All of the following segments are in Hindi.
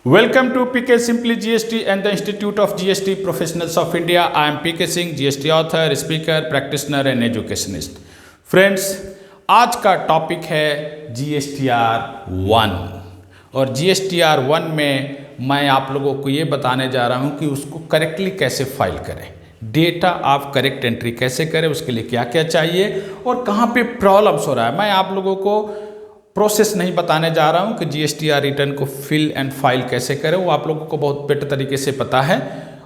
Welcome to PK Simply GST and the Institute of GST Professionals of India. I am PK Singh, GST author, speaker, practitioner and educationist. Friends, आज का टॉपिक है GSTR 1 और GSTR 1 में मैं आप लोगों को ये बताने जा रहा हूँ कि उसको करेक्टली कैसे फाइल करें, डेटा आप करेक्ट एंट्री कैसे करें, उसके लिए क्या क्या चाहिए और कहाँ पे प्रॉब्लम्स हो रहा है। मैं आप लोगों को प्रोसेस नहीं बताने जा रहा हूँ कि GSTR रिटर्न को फिल एंड फाइल कैसे करें, वो आप लोगों को बहुत बेटर तरीके से पता है,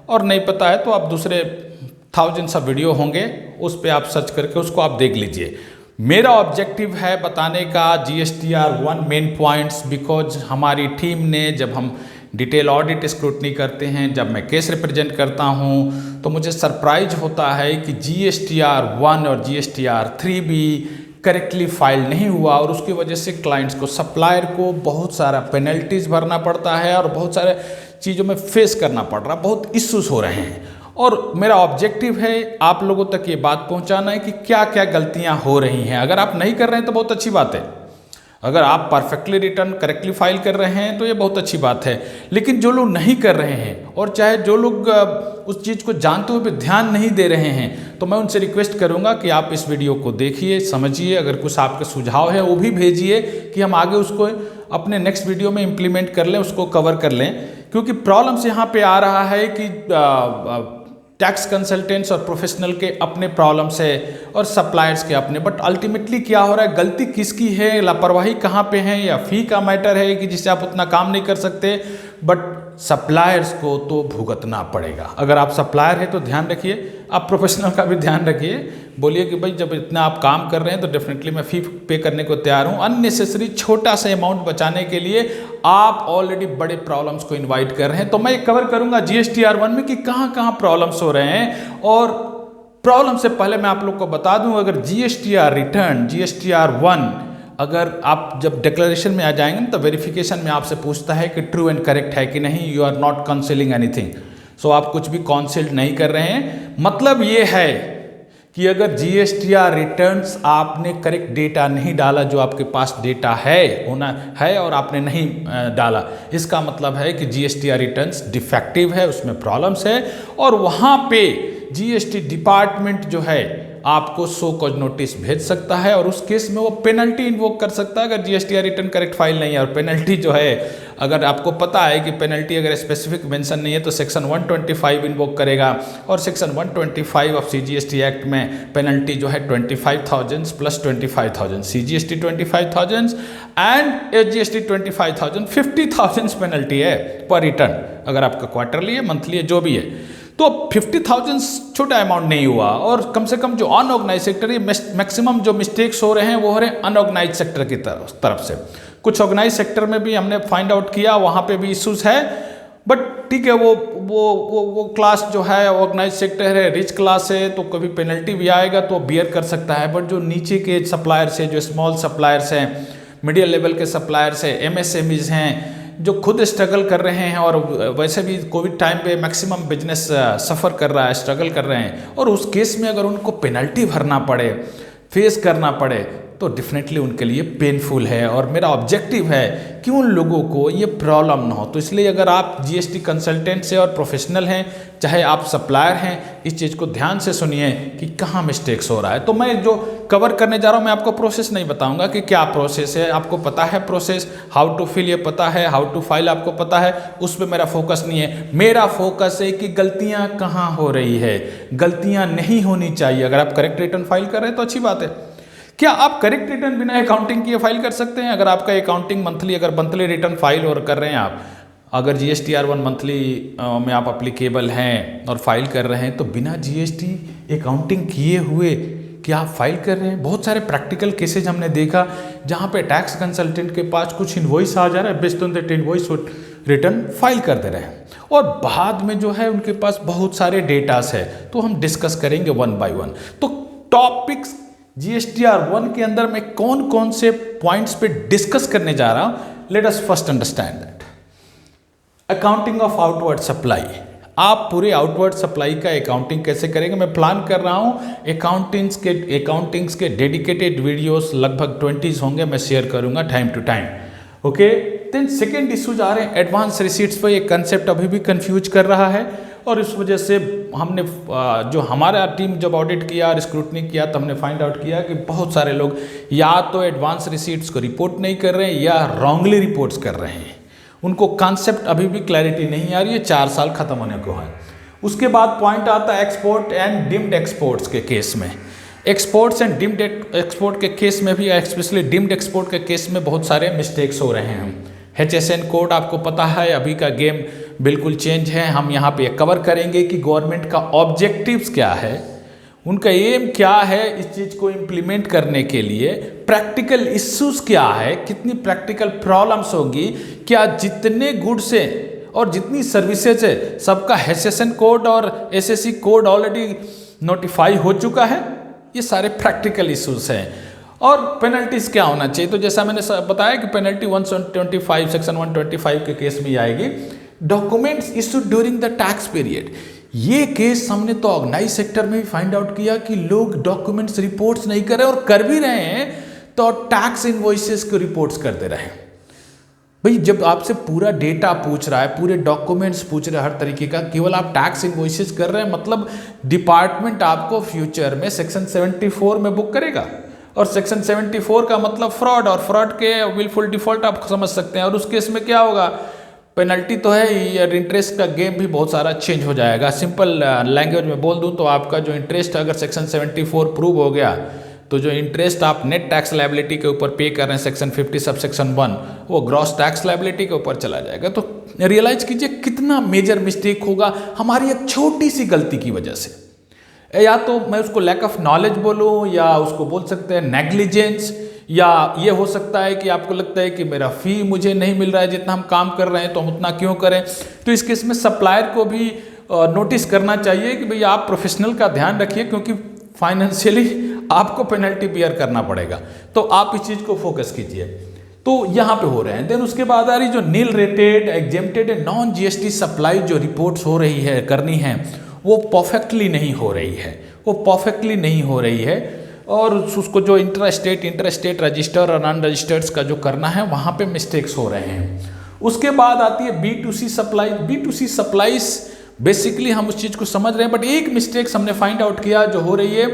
और नहीं पता है तो आप दूसरे थाउजेंड्स ऑफ वीडियो होंगे उस पर आप सर्च करके उसको आप देख लीजिए। मेरा ऑब्जेक्टिव है बताने का GSTR 1 मेन पॉइंट्स, बिकॉज हमारी टीम ने जब हम डिटेल ऑडिट स्क्रूटनी करते हैं, जब मैं केस रिप्रेजेंट करता हूँ तो मुझे सरप्राइज होता है कि GSTR 1 और GSTR 3 भी करेक्टली फाइल नहीं हुआ और उसकी वजह से क्लाइंट्स को, सप्लायर को बहुत सारा पेनल्टीज भरना पड़ता है और बहुत सारे चीज़ों में फेस करना पड़ रहा है, बहुत इश्यूज हो रहे हैं। और मेरा ऑब्जेक्टिव है आप लोगों तक ये बात पहुंचाना है कि क्या क्या गलतियां हो रही हैं। अगर आप नहीं कर रहे हैं तो बहुत अच्छी बात है, अगर आप परफेक्टली रिटर्न करेक्टली फाइल कर रहे हैं तो ये बहुत अच्छी बात है। लेकिन जो लोग नहीं कर रहे हैं और चाहे जो लोग उस चीज़ को जानते हुए भी ध्यान नहीं दे रहे हैं, तो मैं उनसे रिक्वेस्ट करूंगा कि आप इस वीडियो को देखिए, समझिए, अगर कुछ आपके सुझाव है वो भी भेजिए कि हम आगे उसको अपने नेक्स्ट वीडियो में इम्प्लीमेंट कर लें, उसको कवर कर लें। क्योंकि प्रॉब्लम्स यहाँ पे आ रहा है कि टैक्स कंसल्टेंट्स और प्रोफेशनल के अपने प्रॉब्लम्स है और सप्लायर्स के अपने, बट अल्टीमेटली क्या हो रहा है, गलती किसकी है, लापरवाही कहाँ पे है, या फी का मैटर है कि जिससे आप उतना काम नहीं कर सकते, बट सप्लायर्स को तो भुगतना पड़ेगा। अगर आप सप्लायर है तो ध्यान रखिए, आप प्रोफेशनल का भी ध्यान रखिए, बोलिए कि भाई जब इतना आप काम कर रहे हैं तो डेफिनेटली मैं फी पे करने को तैयार हूँ। अननेसेसरी छोटा सा अमाउंट बचाने के लिए आप ऑलरेडी बड़े प्रॉब्लम्स को इनवाइट कर रहे हैं। तो मैं कवर करूंगा GSTR 1 में कि कहाँ कहाँ प्रॉब्लम्स हो रहे हैं। और प्रॉब्लम से पहले मैं आप लोग को बता दूं, अगर GSTR रिटर्न GSTR 1 अगर आप जब डिक्लेरेशन में आ जाएंगे तो वेरिफिकेशन में आपसे पूछता है कि ट्रू एंड करेक्ट है कि नहीं, you are not counselling anything. So आप कुछ भी काउंसिल नहीं कर रहे हैं। मतलब ये है कि अगर GSTR रिटर्न्स आपने करेक्ट डेटा नहीं डाला, जो आपके पास डेटा है होना है और आपने नहीं डाला, इसका मतलब है कि GSTR रिटर्न्स डिफेक्टिव है, उसमें प्रॉब्लम्स है और वहाँ पे GST डिपार्टमेंट जो है आपको सो कॉज नोटिस भेज सकता है और उस केस में वो पेनल्टी इन्वोक कर सकता है अगर GSTR रिटर्न करेक्ट फाइल नहीं है। और पेनल्टी जो है, अगर आपको पता है कि पेनल्टी अगर स्पेसिफिक मेंशन नहीं है तो सेक्शन 125 इन्वोक करेगा और सेक्शन 125 ऑफ CGST एक्ट में पेनल्टी जो है 25,000 plus 25,000, CGST 25,000 and SGST 25,000, 50,000 penalty है पर रिटर्न, अगर आपका क्वार्टरली है, मंथली है, जो भी है। तो 50,000 छोटा अमाउंट नहीं हुआ। और कम से कम जो अनऑर्गेनाइज सेक्टर, ये मैक्सिमम जो मिस्टेक्स हो रहे हैं वो हो रहे हैं अनऑर्गेनाइज सेक्टर की तरफ से। कुछ ऑर्गेनाइज सेक्टर में भी हमने फाइंड आउट किया, वहाँ पे भी इश्यूज है, बट ठीक है, वो क्लास जो है ऑर्गेनाइज सेक्टर है, रिच क्लास है, तो कभी पेनल्टी भी आएगा तो बियर कर सकता है। बट जो नीचे के सप्लायर्स हैं, जो स्मॉल सप्लायर्स हैं, मीडियम लेवल के सप्लायर्स हैं, MSMEs हैं, जो खुद स्ट्रगल कर रहे हैं, और वैसे भी कोविड टाइम पे मैक्सिमम बिजनेस सफ़र कर रहा है, स्ट्रगल कर रहे हैं, और उस केस में अगर उनको पेनल्टी भरना पड़े, फेस करना पड़े, तो डेफिनेटली उनके लिए पेनफुल है। और मेरा ऑब्जेक्टिव है कि उन लोगों को ये प्रॉब्लम ना हो। तो इसलिए अगर आप GST कंसल्टेंट से और प्रोफेशनल हैं, चाहे आप सप्लायर हैं, इस चीज़ को ध्यान से सुनिए कि कहाँ मिस्टेक्स हो रहा है। तो मैं जो कवर करने जा रहा हूँ, मैं आपको प्रोसेस नहीं बताऊंगा कि क्या प्रोसेस है, आपको पता है प्रोसेस, हाउ टू फिल ये पता है, हाउ टू फाइल आपको पता है, उस पर मेरा फोकस नहीं है। मेरा फोकस है कि गलतियाँ कहाँ हो रही है, गलतियाँ नहीं होनी चाहिए। अगर आप करेक्ट रिटर्न फाइल कर रहे हैं तो अच्छी बात है। क्या आप करेक्ट रिटर्न बिना अकाउंटिंग किए फाइल कर सकते हैं? अगर आपका अकाउंटिंग मंथली, अगर मंथली रिटर्न फाइल और कर रहे हैं आप, अगर GSTR 1 मंथली में आप अप्लीकेबल हैं और फाइल कर रहे हैं, तो बिना GST अकाउंटिंग किए हुए क्या आप फाइल कर रहे हैं? बहुत सारे प्रैक्टिकल केसेज हमने देखा जहाँ पे टैक्स कंसल्टेंट के पास कुछ इनवॉइस आ जा रहा है, based on that invoice return file कर दे रहे हैं, और बाद में जो है उनके पास बहुत सारे डेटास है। तो हम डिस्कस करेंगे वन बाय वन। तो टॉपिक्स GSTR 1 के अंदर मैं कौन कौन से पॉइंट्स पे डिस्कस करने जा रहा हूं। Let us first understand that accounting of outward supply. आप पूरे आउटवर्ड सप्लाई का अकाउंटिंग कैसे करेंगे, मैं प्लान कर रहा हूं। अकाउंटिंग्स के डेडिकेटेड वीडियोस लगभग 20 होंगे, मैं शेयर करूंगा time to time. Okay, then second issues आ रहे हैं एडवांस रिसीट्स पर। ये कंसेप्ट अभी भी कंफ्यूज कर रहा है और इस वजह से हमने जो हमारा टीम जब ऑडिट किया और स्क्रूटनी किया तो हमने फाइंड आउट किया कि बहुत सारे लोग या तो एडवांस रिसीट्स को रिपोर्ट नहीं कर रहे हैं या रॉन्गली रिपोर्ट्स कर रहे हैं। उनको कॉन्सेप्ट अभी भी क्लैरिटी नहीं आ रही है, 4 साल खत्म होने को है। उसके बाद पॉइंट आता है एक्सपोर्ट एंड डिम्ड एक्सपोर्ट्स के केस में। एक्सपोर्ट्स एंड डिम्ड एक्सपोर्ट के केस में भी, स्पेशली डिम्ड एक्सपोर्ट के केस में बहुत सारे मिस्टेक्स हो रहे हैं। HSN कोड आपको पता है, अभी का गेम बिल्कुल चेंज है। हम यहाँ पे कवर करेंगे कि गवर्नमेंट का ऑब्जेक्टिव्स क्या है, उनका एम क्या है इस चीज़ को इम्प्लीमेंट करने के लिए, प्रैक्टिकल इश्यूज क्या है, कितनी प्रैक्टिकल प्रॉब्लम्स होगी, क्या जितने गुड्स हैं और जितनी सर्विसेज है सबका HSN कोड और SSC कोड ऑलरेडी नोटिफाई हो चुका है। ये सारे प्रैक्टिकल इश्यूज हैं। और पेनल्टीज क्या होना चाहिए, तो जैसा मैंने बताया कि पेनल्टी 125 सेक्शन 125 के केस में आएगी। Documents issued during the tax period, ये केस हमने तो ऑर्गेनाइज सेक्टर में भी फाइंड आउट किया कि लोग डॉक्यूमेंट्स रिपोर्ट्स नहीं कर रहे और कर भी रहे हैं तो टैक्स इनवॉइसेस को रिपोर्ट्स करते रहे। भाई जब आपसे पूरा डेटा पूछ रहा है, पूरे डॉक्यूमेंट्स पूछ रहे हैं हर तरीके का, केवल आप टैक्स इनवॉइसेस कर रहे हैं, मतलब डिपार्टमेंट आपको फ्यूचर में सेक्शन 74 में बुक करेगा। और सेक्शन 74 का मतलब फ्रॉड, और फ्रॉड के विलफुल डिफॉल्ट आप समझ सकते हैं। और उस केस में क्या होगा, पेनल्टी तो है ही, इंटरेस्ट का गेम भी बहुत सारा चेंज हो जाएगा। सिंपल लैंग्वेज में बोल दूं तो आपका जो इंटरेस्ट अगर सेक्शन 74 प्रूव हो गया तो जो इंटरेस्ट आप नेट टैक्स लायबिलिटी के ऊपर पे कर रहे हैं सेक्शन 50 सब सेक्शन 1, वो ग्रॉस टैक्स लायबिलिटी के ऊपर चला जाएगा। तो रियलाइज कीजिए कितना मेजर मिस्टेक होगा हमारी एक छोटी सी गलती की वजह से। या तो मैं उसको लैक ऑफ नॉलेज बोलूँ, या उसको बोल सकते हैं नेग्लिजेंस, या ये हो सकता है कि आपको लगता है कि मेरा फी मुझे नहीं मिल रहा है, जितना हम काम कर रहे हैं तो हम उतना क्यों करें। तो इस केस में सप्लायर को भी नोटिस करना चाहिए कि भैया आप प्रोफेशनल का ध्यान रखिए, क्योंकि फाइनेंशियली आपको पेनल्टी बियर करना पड़ेगा। तो आप इस चीज़ को फोकस कीजिए। तो यहाँ पे हो रहे हैं। देन उसके बाद आ रही जो nil rated, exempted and non GST supply जो रिपोर्ट्स हो रही है, करनी है, वो परफेक्टली नहीं हो रही है, वो परफेक्टली नहीं हो रही है। और उसको जो इंटर-स्टेट रजिस्टर और अनरजिस्टर्ड का जो करना है वहाँ पे मिस्टेक्स हो रहे हैं। उसके बाद आती है B2C supply. B2C supplies basically हम उस चीज़ को समझ रहे हैं, बट एक मिस्टेक्स हमने फाइंड आउट किया जो हो रही है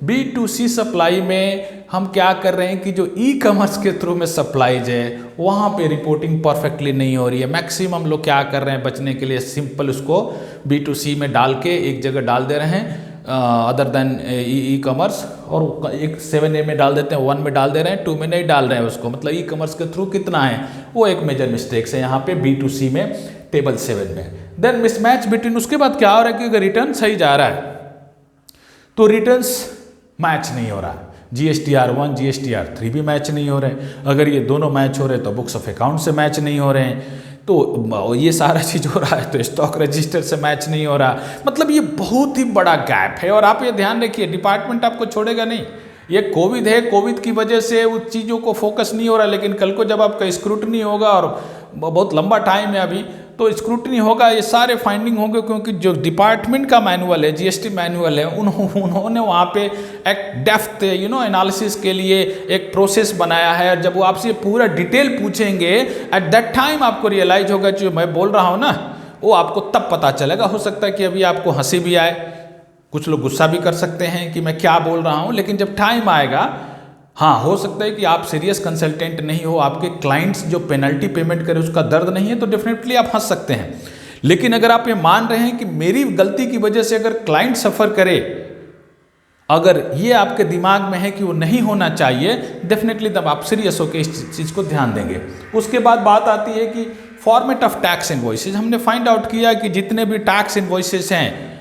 B2C सप्लाई में। हम क्या कर रहे हैं कि जो ई-कॉमर्स के थ्रू में सप्लाईज है वहाँ पे रिपोर्टिंग परफेक्टली नहीं हो रही है। मैक्सिमम लोग क्या कर रहे हैं बचने के लिए, सिंपल उसको B2C में डाल के एक जगह डाल दे रहे हैं अदर देन ई-कॉमर्स, और एक 7A में डाल देते हैं, 1 में डाल दे रहे हैं, 2 में नहीं डाल रहे हैं उसको, मतलब ई-कॉमर्स के थ्रू कितना है, वो एक मेजर मिस्टेक्स है यहाँ पे B2C में टेबल 7 में। देन मिसमैच बिटवीन, उसके बाद क्या हो रहा है कि अगर रिटर्न सही जा रहा है तो रिटर्न्स मैच नहीं हो रहा है। GSTR1 GSTR3 भी मैच नहीं हो रहे हैं। अगर ये दोनों मैच हो रहे हैं तो बुक्स ऑफ अकाउंट से मैच नहीं हो रहे हैं। तो ये सारा चीज़ हो रहा है तो स्टॉक रजिस्टर से मैच नहीं हो रहा। मतलब ये बहुत ही बड़ा गैप है। और आप ये ध्यान रखिए, डिपार्टमेंट आपको छोड़ेगा नहीं। ये कोविड है, कोविड की वजह से उस चीज़ों को फोकस नहीं हो रहा, लेकिन कल को जब आपका स्क्रूटनी होगा, और बहुत लंबा टाइम है अभी, तो स्क्रूटनी होगा, ये सारे फाइंडिंग होंगे, क्योंकि जो डिपार्टमेंट का मैनुअल है, GST मैनुअल है, उन्होंने वहाँ पे एक डेप्थ एनालिसिस के लिए एक प्रोसेस बनाया है। जब वो आपसे पूरा डिटेल पूछेंगे, एट दैट टाइम आपको रियलाइज होगा जो मैं बोल रहा हूँ ना, वो आपको तब पता चलेगा। हो सकता है कि अभी आपको हंसी भी आए, कुछ लोग गुस्सा भी कर सकते हैं कि मैं क्या बोल रहा हूँ, लेकिन जब टाइम आएगा, हाँ हो सकता है कि आप सीरियस कंसल्टेंट नहीं हो, आपके क्लाइंट्स जो पेनल्टी पेमेंट करे उसका दर्द नहीं है, तो डेफिनेटली आप हंस सकते हैं। लेकिन अगर आप ये मान रहे हैं कि मेरी गलती की वजह से अगर क्लाइंट सफ़र करे, अगर ये आपके दिमाग में है कि वो नहीं होना चाहिए, डेफिनेटली तब आप सीरियस होकर इस चीज़ को ध्यान देंगे। उसके बाद बात आती है कि फॉर्मेट ऑफ टैक्स इनवॉइसेस। हमने फाइंड आउट किया कि जितने भी टैक्स इनवॉइसेस हैं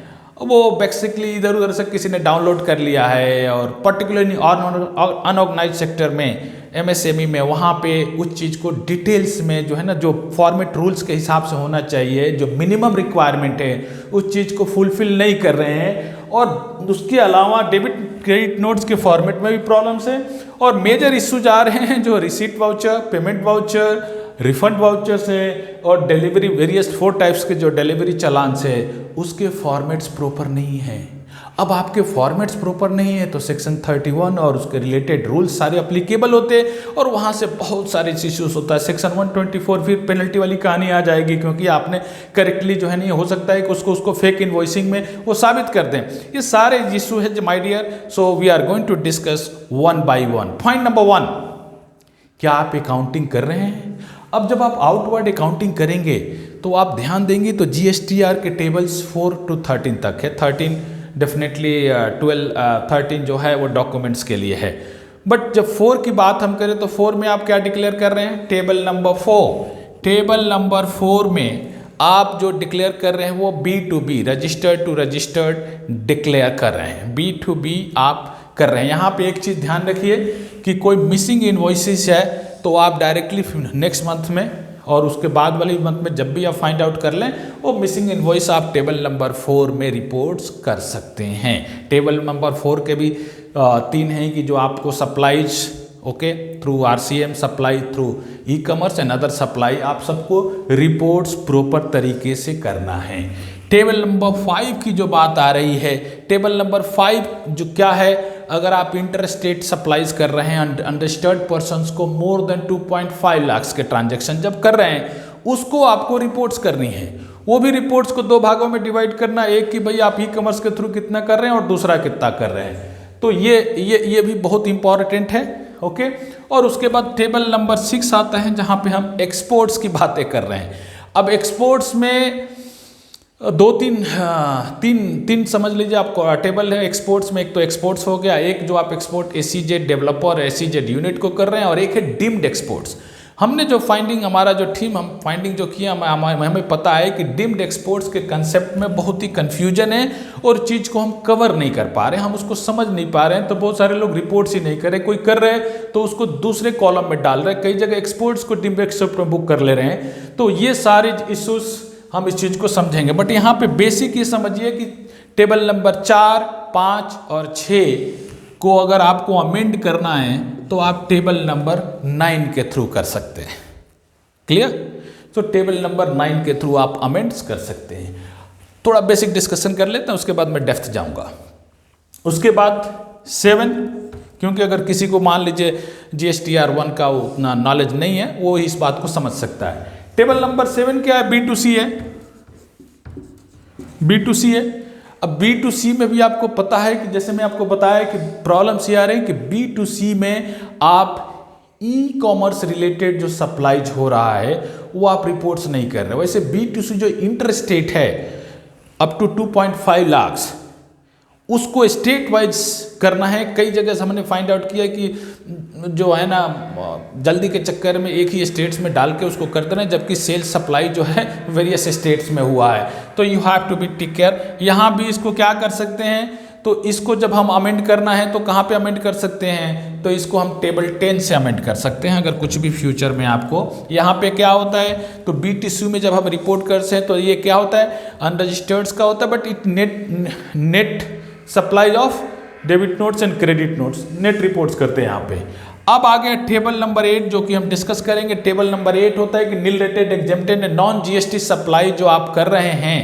वो बेसिकली इधर उधर से किसी ने डाउनलोड कर लिया है, और पर्टिकुलरली अनऑर्गेनाइज्ड सेक्टर में, MSME में, वहाँ पे उस चीज़ को डिटेल्स में जो है ना, जो फॉर्मेट रूल्स के हिसाब से होना चाहिए, जो मिनिमम रिक्वायरमेंट है, उस चीज़ को फुलफिल नहीं कर रहे हैं। और उसके अलावा डेबिट क्रेडिट नोट्स के फॉर्मेट में भी प्रॉब्लम्स हैं। और मेजर इश्यूज आ रहे हैं जो receipt voucher, payment voucher, refund vouchers है, और डिलीवरी वेरियस 4 टाइप्स के जो डिलीवरी चालान है उसके फॉर्मेट्स प्रॉपर नहीं हैं। अब आपके फॉर्मेट्स प्रॉपर नहीं है तो सेक्शन 31 और उसके रिलेटेड रूल्स सारे अप्लीकेबल होते हैं और वहाँ से बहुत सारे इश्यूज होता है। सेक्शन 124 फिर पेनल्टी वाली कहानी आ जाएगी, क्योंकि आपने करेक्टली जो है नहीं, हो सकता है कि उसको फेक इनवॉइसिंग में वो साबित कर दें। ये सारे इशू है my dear. So we are going to discuss one by one. Point number 1, क्या आप अकाउंटिंग कर रहे हैं? अब जब आप आउटवर्ड अकाउंटिंग करेंगे तो आप ध्यान देंगे तो GSTR के टेबल्स 4 to 13 तक है। 13 डेफिनेटली 13 जो है वो डॉक्यूमेंट्स के लिए है। बट जब 4 की बात हम करें तो 4 में आप क्या डिक्लेयर कर रहे हैं? Table number 4। टेबल नंबर 4 में आप जो डिक्लेयर कर रहे हैं वो B2B, registered to registered declare कर रहे हैं। B2B आप कर रहे हैं। यहाँ पे एक चीज़ ध्यान रखिए कि कोई मिसिंग इनवॉइसेस है तो आप डायरेक्टली नेक्स्ट मंथ में और उसके बाद वाली मंथ में जब भी आप फाइंड आउट कर लें वो मिसिंग इनवॉइस आप टेबल नंबर 4 में रिपोर्ट्स कर सकते हैं। टेबल नंबर 4 के भी 3 हैं कि जो आपको supplies okay through RCM, supply through e-commerce and other supply, आप सबको रिपोर्ट्स प्रॉपर तरीके से करना है। टेबल नंबर 5 की जो बात आ रही है, टेबल नंबर 5 जो क्या है, अगर आप इंटर स्टेट सप्लाईज कर रहे हैं अनरजिस्टर्ड पर्सन्स को मोर देन 2.5 लाख के ट्रांजैक्शन जब कर रहे हैं उसको आपको रिपोर्ट्स करनी है। वो भी रिपोर्ट्स को 2 भागों में डिवाइड करना, एक कि भाई आप ई-कॉमर्स के थ्रू कितना कर रहे हैं और दूसरा कितना कर रहे हैं। तो ये भी बहुत इंपॉर्टेंट है। ओके, और उसके बाद टेबल नंबर 6 आता है जहाँ पे हम एक्सपोर्ट्स की बातें कर रहे हैं। अब एक्सपोर्ट्स में तीन समझ लीजिए आपको टेबल है एक्सपोर्ट्स में। एक तो एक्सपोर्ट्स हो गया, एक जो आप export SEZ developer SEZ unit को कर रहे हैं, और एक है डीम्ड एक्सपोर्ट्स। हमने जो फाइंडिंग हमारा जो टीम हम फाइंडिंग जो किया हमें पता है कि डीम्ड एक्सपोर्ट्स के कंसेप्ट में बहुत ही कन्फ्यूजन है और चीज़ को हम कवर नहीं कर पा रहे हैं, हम उसको समझ नहीं पा रहे हैं। तो बहुत सारे लोग रिपोर्ट्स ही नहीं कर रहे, कोई कर रहे हैं तो उसको दूसरे कॉलम में डाल रहे हैं, कई जगह एक्सपोर्ट्स को डीम्ड एक्सपोर्ट में बुक कर ले रहे हैं। तो ये सारे इशूज़ हम इस चीज़ को समझेंगे। बट यहाँ पे बेसिक ये समझिए कि टेबल नंबर 4, 5 और 6 को अगर आपको अमेंड करना है तो आप टेबल नंबर 9 के थ्रू कर सकते हैं। क्लियर? तो टेबल नंबर 9 के थ्रू आप अमेंड्स कर सकते हैं। थोड़ा बेसिक डिस्कशन कर लेते हैं, उसके बाद मैं डेप्थ जाऊंगा। उसके बाद 7, क्योंकि अगर किसी को मान लीजिए GSTR 1 का उतना नॉलेज नहीं है, वो इस बात को समझ सकता है। टेबल नंबर 7 क्या है? B2C है। B2C है। अब B2C में भी आपको पता है कि जैसे मैं आपको बताया कि प्रॉब्लम्स ये आ रही है कि B2C में आप ई-कॉमर्स रिलेटेड जो सप्लाईज हो रहा है वो आप रिपोर्ट्स नहीं कर रहे। वैसे B2C जो इंटर स्टेट है अप टू 2.5 लाख, उसको स्टेट वाइज करना है। कई जगह से हमने फाइंड आउट किया कि जो है ना जल्दी के चक्कर में एक ही स्टेट्स में डाल के उसको करते रहे, जबकि सेल्स सप्लाई जो है वेरियस स्टेट्स में हुआ है। तो you have to be take care. यहाँ भी इसको क्या कर सकते हैं, तो इसको जब हम अमेंड करना है तो कहाँ पे अमेंड कर सकते हैं, तो इसको हम टेबल 10 से अमेंड कर सकते हैं। अगर कुछ भी फ्यूचर में आपको यहाँ पे क्या होता है, तो B2C में जब हम रिपोर्ट करते हैं तो ये क्या होता है, अनरजिस्टर्ड्स का होता है, but it net supply of debit notes and credit notes, net reports करते हैं यहाँ पे। अब आ गया टेबल नंबर 8 जो कि हम डिस्कस करेंगे। टेबल नंबर 8 होता है कि nil rated exempted non GST supply जो आप कर रहे हैं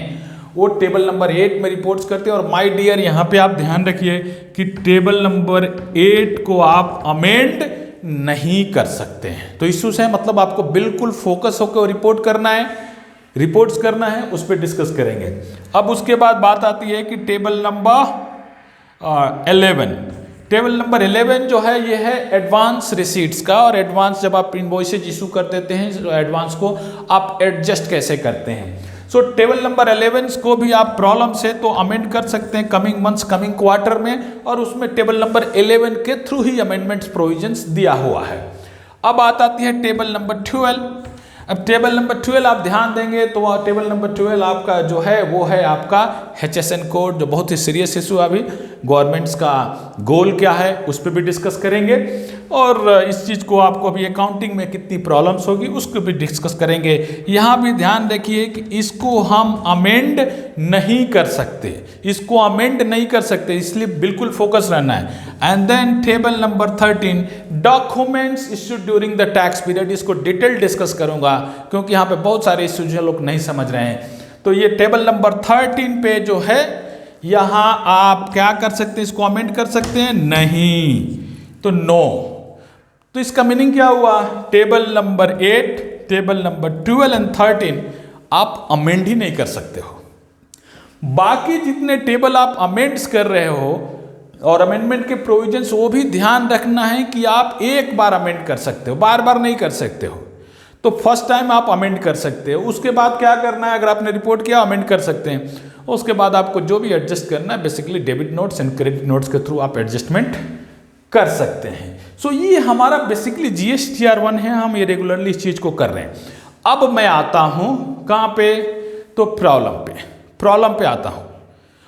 वो टेबल नंबर 8 में रिपोर्ट्स करते हैं। और माय डियर यहाँ पे आप ध्यान रखिए कि टेबल नंबर 8 को आप अमेंड नहीं कर सकते हैं। तो इश्यूज है, मतलब आपको बिल्कुल फोकस होकर रिपोर्ट करना है, रिपोर्ट्स करना है, उस पर डिस्कस करेंगे। अब उसके बाद बात आती है कि टेबल नंबर 11। टेबल नंबर 11 जो है ये है एडवांस रिसीट्स का। और एडवांस जब आप इनवॉइसेज इशू कर देते हैं तो एडवांस को आप एडजस्ट कैसे करते हैं। सो टेबल नंबर 11 को भी आप प्रॉब्लम से तो अमेंड कर सकते हैं कमिंग मंथ्स, कमिंग क्वार्टर में, और उसमें टेबल नंबर 11 के थ्रू ही अमेंडमेंट्स प्रोविजंस दिया हुआ है। अब आती है टेबल नंबर 12। अब टेबल नंबर 12 आप ध्यान देंगे तो टेबल नंबर 12 आपका जो है वो है आपका HSN कोड, जो बहुत ही सीरियस इशू है। अभी गवर्नमेंट्स का गोल क्या है उस पर भी डिस्कस करेंगे, और इस चीज़ को आपको अभी अकाउंटिंग में कितनी प्रॉब्लम्स होगी उसको भी डिस्कस करेंगे। यहाँ भी ध्यान रखिए कि इसको हम अमेंड नहीं कर सकते, इसको अमेंड नहीं कर सकते, इसलिए बिल्कुल फोकस रहना है। And then table number 13 documents issued during the tax period, इसको डिटेल डिस्कस करूंगा क्योंकि यहाँ पे बहुत सारे इश्यूज लोग नहीं समझ रहे हैं। तो ये टेबल नंबर 13 पे जो है यहां आप क्या कर सकते हैं, इसको अमेंड कर सकते हैं? नहीं, तो नो। तो इसका मीनिंग क्या हुआ? Table number 8, table number 12 and 13 आप अमेंड ही नहीं कर सकते हो। बाकी जितने टेबल आप अमेंड्स कर रहे हो और अमेंडमेंट के प्रोविजंस, वो भी ध्यान रखना है कि आप एक बार अमेंड कर सकते हो, बार बार नहीं कर सकते हो। तो फर्स्ट टाइम आप अमेंड कर सकते हो, उसके बाद क्या करना है, अगर आपने रिपोर्ट किया अमेंड कर सकते हैं, उसके बाद आपको जो भी एडजस्ट करना है basically debit notes and credit notes के थ्रू आप एडजस्टमेंट कर सकते हैं। सो ये हमारा बेसिकली GSTR1 है, हम ये रेगुलरली इस चीज को कर रहे हैं। अब मैं आता हूं कहां पे, तो प्रॉब्लम पे आता हूं।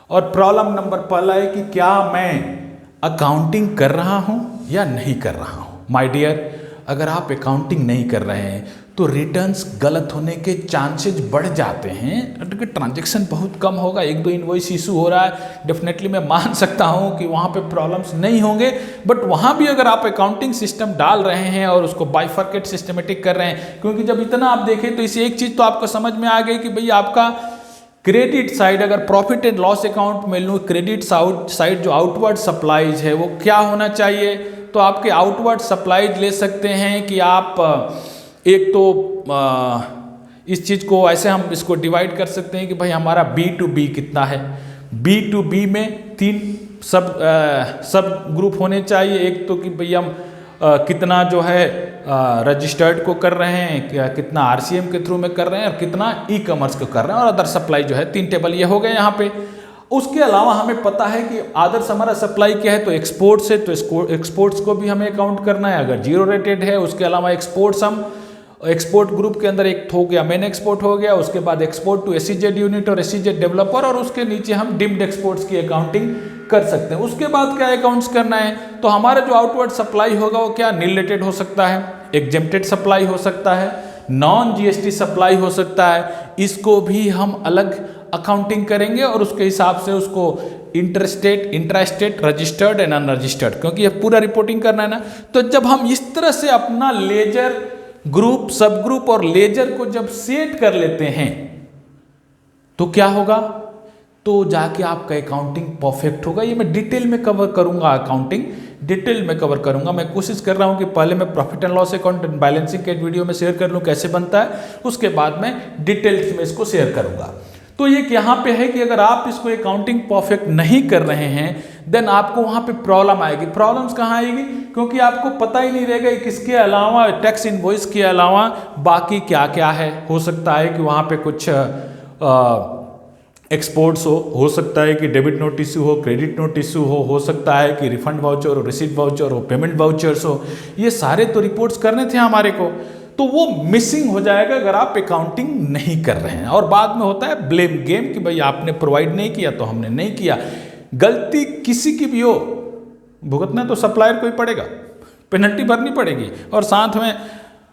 और प्रॉब्लम नंबर पहला है कि क्या मैं अकाउंटिंग कर रहा हूं या नहीं कर रहा हूं। माय डियर, अगर आप अकाउंटिंग नहीं कर रहे हैं तो रिटर्न्स गलत होने के चांसेस बढ़ जाते हैं, क्योंकि ट्रांजैक्शन बहुत कम होगा, एक दो इनवॉइस इशू हो रहा है, डेफिनेटली मैं मान सकता हूं कि वहां पे प्रॉब्लम्स नहीं होंगे। बट वहां भी अगर आप अकाउंटिंग सिस्टम डाल रहे हैं और उसको बाइफर्केट सिस्टमेटिक कर रहे हैं, क्योंकि जब इतना आप देखें तो इसे एक चीज तो आपको समझ में आ गई कि भाई आपका क्रेडिट साइड, अगर प्रॉफिट एंड लॉस अकाउंट में लूँ, क्रेडिट साइड जो आउटवर्ड सप्लाईज है वो क्या होना चाहिए। तो आपके आउटवर्ड सप्लाईज ले सकते हैं कि आप एक तो इस चीज़ को ऐसे हम इसको डिवाइड कर सकते हैं कि भाई हमारा B2B कितना है। B2B में 3 सब ग्रुप होने चाहिए। एक तो कि भाई हम कितना जो है रजिस्टर्ड को कर रहे हैं, कितना RCM के थ्रू में कर रहे हैं, और कितना ई-कॉमर्स को कर रहे हैं, और अदर सप्लाई जो है 3 टेबल ये हो गए यहाँ पे। उसके अलावा हमें पता है कि अदर्स हमारा सप्लाई क्या है, तो एक्सपोर्ट्स है, तो एक्सपोर्ट्स को भी हमें अकाउंट करना है अगर जीरो रेटेड है। उसके अलावा एक्सपोर्ट्स, हम एक्सपोर्ट ग्रुप के अंदर एक हो गया मेन एक्सपोर्ट हो गया, उसके बाद एक्सपोर्ट टू SEZ यूनिट और SEZ डेवलपर, और उसके नीचे हम डिम्ड एक्सपोर्ट्स की अकाउंटिंग कर सकते हैं। उसके बाद क्या अकाउंट्स करना है, तो हमारा जो आउटवर्ड सप्लाई होगा वो क्या नील रेटेड हो सकता है, एग्जेम्प्टेड सप्लाई हो सकता है, नॉन GST सप्लाई हो सकता है। इसको भी हम अलग अकाउंटिंग करेंगे और उसके हिसाब से उसको interstate, intrastate, registered and unregistered, क्योंकि ये पूरा रिपोर्टिंग करना है ना। तो जब हम इस तरह से अपना लेजर ग्रुप, सब ग्रुप और लेजर को जब सेट कर लेते हैं तो क्या होगा, तो जाके आपका अकाउंटिंग परफेक्ट होगा। ये मैं डिटेल में कवर करूंगा, अकाउंटिंग डिटेल में कवर करूंगा। मैं कोशिश कर रहा हूं कि पहले मैं profit and loss account and balancing के वीडियो में शेयर कर लूं कैसे बनता है, उसके बाद मैं डिटेल्स में इसको शेयर करूंगा। तो ये यहाँ पे है कि अगर आप इसको अकाउंटिंग परफेक्ट नहीं कर रहे हैं देन आपको वहाँ पे प्रॉब्लम आएगी। प्रॉब्लम्स कहाँ आएगी, क्योंकि आपको पता ही नहीं रहेगा कि इसके अलावा, टैक्स इनवॉइस के अलावा बाकी क्या क्या है। हो सकता है कि वहाँ पे कुछ एक्सपोर्ट्स हो सकता है कि डेबिट नोट इशू हो, क्रेडिट नोट इशू हो सकता है कि रिफंड वाउचर हो, रिसीट वाउचर हो, पेमेंट वाउचर्स हो। ये सारे तो रिपोर्ट्स करने थे हमारे को, तो वो मिसिंग हो जाएगा अगर आप अकाउंटिंग नहीं कर रहे हैं। और बाद में होता है ब्लेम गेम कि भाई आपने प्रोवाइड नहीं किया तो हमने नहीं किया। गलती किसी की भी हो, भुगतना तो सप्लायर को ही पड़ेगा, पेनल्टी भरनी पड़ेगी, और साथ में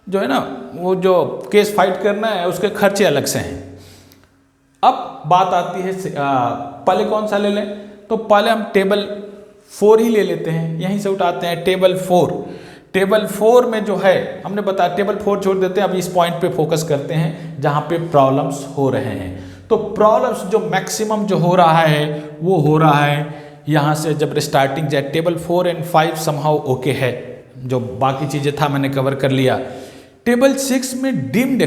जो है ना वो जो केस फाइट करना है उसके खर्चे अलग से हैं। अब बात आती है पहले कौन सा ले लें, तो पहले हम टेबल 4 ही ले लेते हैं, यहीं से उठाते हैं टेबल 4। टेबल 4 में जो है हमने बताया, टेबल 4 छोड़ देते हैं, अब इस पॉइंट पे फोकस करते हैं जहाँ पे प्रॉब्लम्स हो रहे हैं। तो प्रॉब्लम्स जो मैक्सिमम जो हो रहा है वो हो रहा है यहाँ से जब स्टार्टिंग जाए। टेबल 4 एंड 5 समहाउ ओके है, जो बाकी चीज़ें था मैंने कवर कर लिया। टेबल 6 में डिम्ड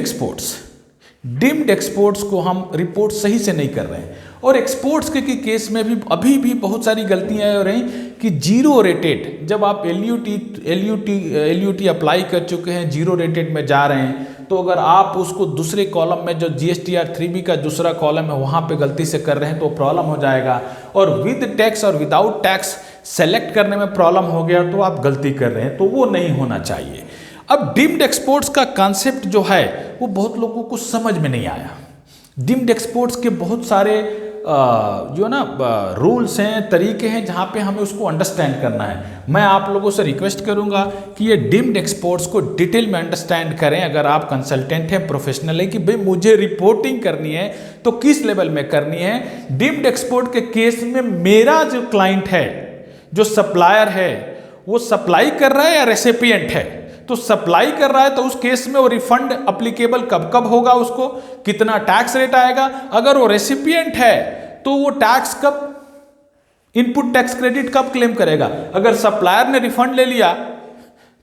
एक्सपोर्ट्स को हम रिपोर्ट सही से नहीं कर रहे हैं, और एक्सपोर्ट्स के केस में भी अभी भी बहुत सारी गलतियां हो रही कि जीरो रेटेड, जब आप LUT अप्लाई कर चुके हैं, जीरो रेटेड में जा रहे हैं, तो अगर आप उसको दूसरे कॉलम में जो GSTR 3B का दूसरा कॉलम है वहाँ पे गलती से कर रहे हैं तो प्रॉब्लम हो जाएगा। और विद टैक्स और विदाउट टैक्स सेलेक्ट करने में प्रॉब्लम हो गया तो आप गलती कर रहे हैं, तो वो नहीं होना चाहिए। अब डिम्ड एक्सपोर्ट्स का कॉन्सेप्ट जो है वो बहुत लोगों को समझ में नहीं आया। डिम्ड एक्सपोर्ट्स के बहुत सारे जो ना रूल्स हैं, तरीके हैं जहाँ पे हमें उसको अंडरस्टैंड करना है। मैं आप लोगों से रिक्वेस्ट करूँगा कि ये डिम्ड एक्सपोर्ट्स को डिटेल में अंडरस्टैंड करें। अगर आप कंसल्टेंट हैं, प्रोफेशनल है कि भाई मुझे रिपोर्टिंग करनी है तो किस लेवल में करनी है। डिम्ड एक्सपोर्ट के केस में मेरा जो क्लाइंट है, जो सप्लायर है, वो सप्लाई कर रहा है या रेसिपिएंट है। तो सप्लाई कर रहा है तो उस केस में वो रिफंड अप्लीकेबल कब कब होगा, उसको कितना टैक्स रेट आएगा। अगर वो रेसिपिएंट है तो वो टैक्स कब इनपुट टैक्स क्रेडिट कब क्लेम करेगा? अगर सप्लायर ने रिफंड ले लिया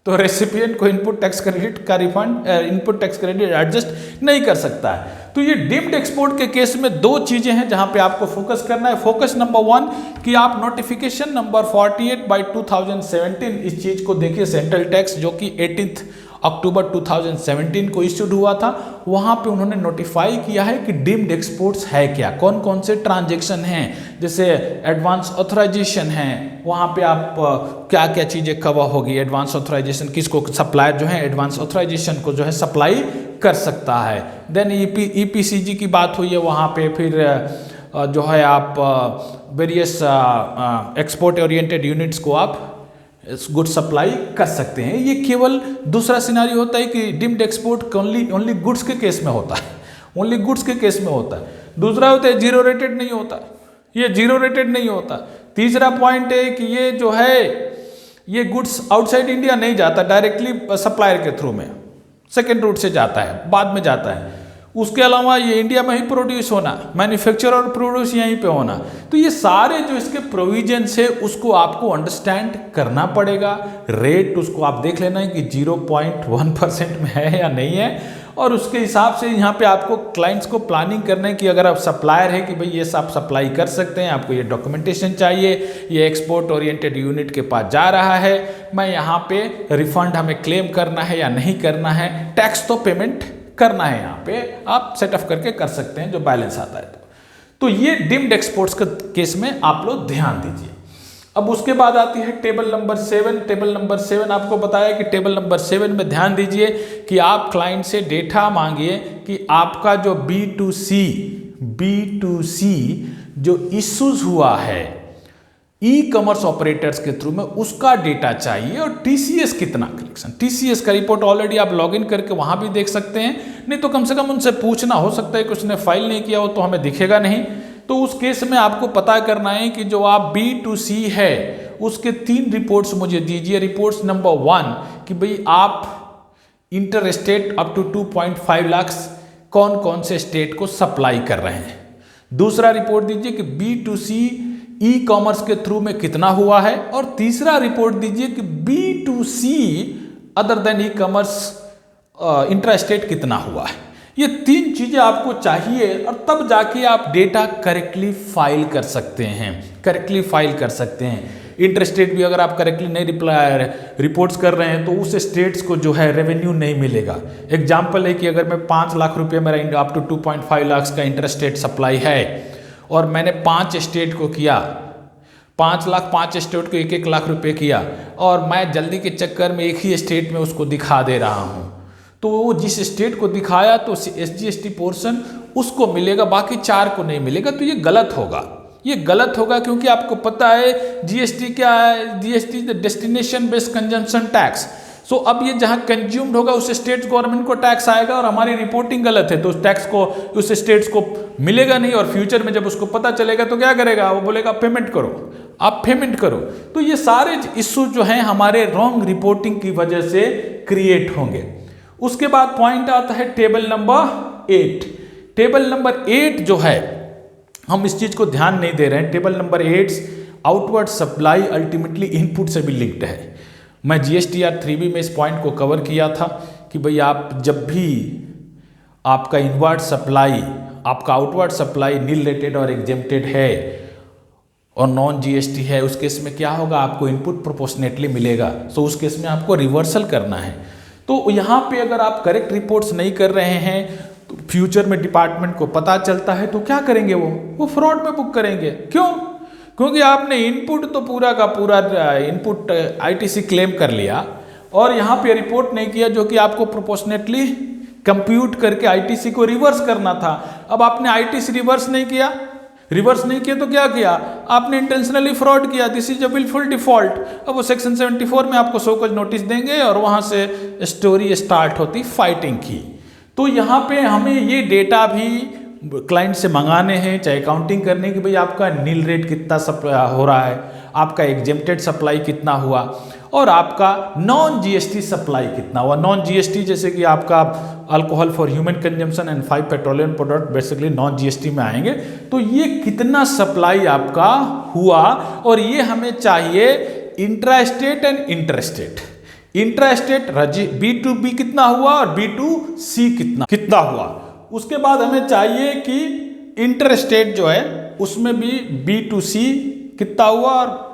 तो रेसिपिएंट को इनपुट टैक्स क्रेडिट का refund input tax credit adjust नहीं कर सकता है। तो ये डीम्ड एक्सपोर्ट के केस में दो चीजें हैं जहां पे आपको फोकस करना है। फोकस नंबर 1 कि आप नोटिफिकेशन नंबर 48/2017 इस चीज को देखिए। सेंट्रल टैक्स जो कि 18 अक्टूबर 2017 को इश्यूड हुआ था, वहां पे उन्होंने नोटिफाई किया है कि डीम्ड एक्सपोर्ट्स है क्या, कौन कौन से ट्रांजैक्शन हैं, जैसे एडवांस ऑथराइजेशन है, वहां पे आप क्या क्या चीजें कवर होगी। एडवांस ऑथराइजेशन किसको, सप्लायर जो है एडवांस ऑथराइजेशन को जो है सप्लाई कर सकता है। देन ईपीसीजी की बात हुई है वहां पे, फिर जो है आप वेरियस एक्सपोर्ट ओरिएंटेड यूनिट्स को आप गुड सप्लाई कर सकते हैं। ये केवल दूसरा सिनारियो होता है कि डीम्ड एक्सपोर्ट ओनली गुड्स के केस में होता है, ओनली गुड्स के केस में होता है। दूसरा होता है जीरो रेटेड नहीं होता, ये जीरो रेटेड नहीं होता। तीसरा पॉइंट है कि ये जो है ये गुड्स आउटसाइड इंडिया नहीं जाता, डायरेक्टली सप्लायर के थ्रू में सेकेंड रूट से जाता है, बाद में जाता है। उसके अलावा ये इंडिया में ही प्रोड्यूस होना, मैन्युफैक्चर और प्रोड्यूस यहीं पे होना। तो ये सारे जो इसके प्रोविजंस है उसको आपको अंडरस्टैंड करना पड़ेगा। रेट उसको आप देख लेना है कि 0.1% में है या नहीं है, और उसके हिसाब से यहाँ पे आपको क्लाइंट्स को प्लानिंग करना है कि अगर आप सप्लायर है कि भाई ये सब सप्लाई कर सकते हैं, आपको ये डॉक्यूमेंटेशन चाहिए, ये एक्सपोर्ट ओरिएंटेड यूनिट के पास जा रहा है, मैं यहाँ पे रिफंड हमें क्लेम करना है या नहीं करना है, टैक्स तो पेमेंट करना है, यहाँ पे आप सेटअप करके कर सकते हैं जो बैलेंस आता है। तो ये डीम्ड एक्सपोर्ट्स के केस में आप लोग ध्यान दीजिए। अब उसके बाद आती है टेबल नंबर 7। टेबल नंबर 7 आपको बताया कि टेबल नंबर 7 में ध्यान दीजिए कि आप क्लाइंट से डेटा मांगिए कि आपका जो B2C जो इश्यूज हुआ है ई कॉमर्स ऑपरेटर्स के थ्रू में, उसका डेटा चाहिए, और टीसीएस कितना कलेक्शन, टीसीएस का रिपोर्ट ऑलरेडी आप लॉगिन करके वहां भी देख सकते हैं, नहीं तो कम से कम उनसे पूछना, हो सकता है कि उसने फाइल नहीं किया हो तो हमें दिखेगा नहीं। तो उस केस में आपको पता करना है कि जो आप B2C है उसके 3 रिपोर्ट्स मुझे दीजिए। रिपोर्ट्स नंबर 1 कि भाई आप inter state up to 2.5 lakh कौन कौन से स्टेट को सप्लाई कर रहे हैं। दूसरा रिपोर्ट दीजिए कि B2C ई कॉमर्स के थ्रू में कितना हुआ है, और तीसरा रिपोर्ट दीजिए कि B2C other than e commerce intra state कितना हुआ है। ये 3 चीजें आपको चाहिए, और तब जाके आप डेटा करेक्टली फाइल कर सकते हैं, करेक्टली फाइल कर सकते हैं। इंटर स्टेट भी अगर आप करेक्टली नहीं रिपोर्ट्स कर रहे हैं तो उस स्टेट्स को जो है रेवेन्यू नहीं मिलेगा। एग्जाम्पल है कि अगर मैं 5 लाख रुपये मेरा अप टू 2.5 लाख का इंटर स्टेट सप्लाई है, और मैंने 5 स्टेट को किया, 5 स्टेट को 1-1 लाख रुपए किया, और मैं जल्दी के चक्कर में एक ही स्टेट में उसको दिखा दे रहा हूँ, तो वो जिस स्टेट को दिखाया तो SGST पोर्शन उसको मिलेगा, बाकी 4 को नहीं मिलेगा। तो ये गलत होगा, ये गलत होगा, क्योंकि आपको पता है GST क्या है, GST the destination based consumption tax. So अब ये जहाँ कंज्यूम्ड होगा उस स्टेट गवर्नमेंट को टैक्स आएगा, और हमारी रिपोर्टिंग गलत है तो उस टैक्स को उस स्टेट्स को मिलेगा नहीं, और फ्यूचर में जब उसको पता चलेगा तो क्या करेगा, वो बोलेगा पेमेंट करो, आप पेमेंट करो। तो ये सारे इश्यू जो हैं हमारे रॉन्ग रिपोर्टिंग की वजह से क्रिएट होंगे। उसके बाद पॉइंट आता है टेबल नंबर 8। टेबल नंबर 8 जो है हम इस चीज को ध्यान नहीं दे रहे हैं। Table number 8 outward supply ultimately input से भी लिंक्ड है। मैं GSTR 3B में इस पॉइंट को कवर किया था कि भाई आप जब भी आपका इनवर्ड सप्लाई, आपका आउटवर्ड सप्लाई नील रेटेड और एग्जेम्प्टेड है और नॉन GST है, उस केस में क्या होगा, आपको इनपुट प्रोपोर्शनेटली मिलेगा। सो उस केस में आपको रिवर्सल करना है। तो यहाँ पे अगर आप करेक्ट रिपोर्ट्स नहीं कर रहे हैं तो फ्यूचर में डिपार्टमेंट को पता चलता है तो क्या करेंगे, वो फ्रॉड में बुक करेंगे। क्यों? क्योंकि आपने इनपुट तो पूरा का पूरा इनपुट ITC क्लेम कर लिया, और यहाँ पे रिपोर्ट नहीं किया जो कि आपको प्रोपोर्शनेटली कंप्यूट करके ITC को रिवर्स करना था। अब आपने ITC रिवर्स नहीं किया, तो क्या किया आपने, इंटेंशनली फ्रॉड किया। This is a wilful default. अब वो सेक्शन 74 में आपको शो कॉज नोटिस देंगे, और वहां से स्टोरी स्टार्ट होती फाइटिंग की। तो यहाँ पे हमें ये डेटा भी क्लाइंट से मंगाने हैं, चाहे अकाउंटिंग करने की, भाई आपका नील रेट कितना सप्लाई हो रहा है, आपका एग्जेम्प्टेड सप्लाई कितना हुआ, और आपका नॉन जीएसटी सप्लाई कितना हुआ। नॉन जीएसटी जैसे कि आपका alcohol for human consumption and 5 petroleum product basically non GST में आएंगे। तो ये कितना सप्लाई आपका हुआ, और ये हमें चाहिए intrastate and interstate. Intrastate B2B कितना हुआ और B2C कितना हुआ। उसके बाद हमें चाहिए कि इंटरस्टेट जो है उसमें भी B2C कितना हुआ और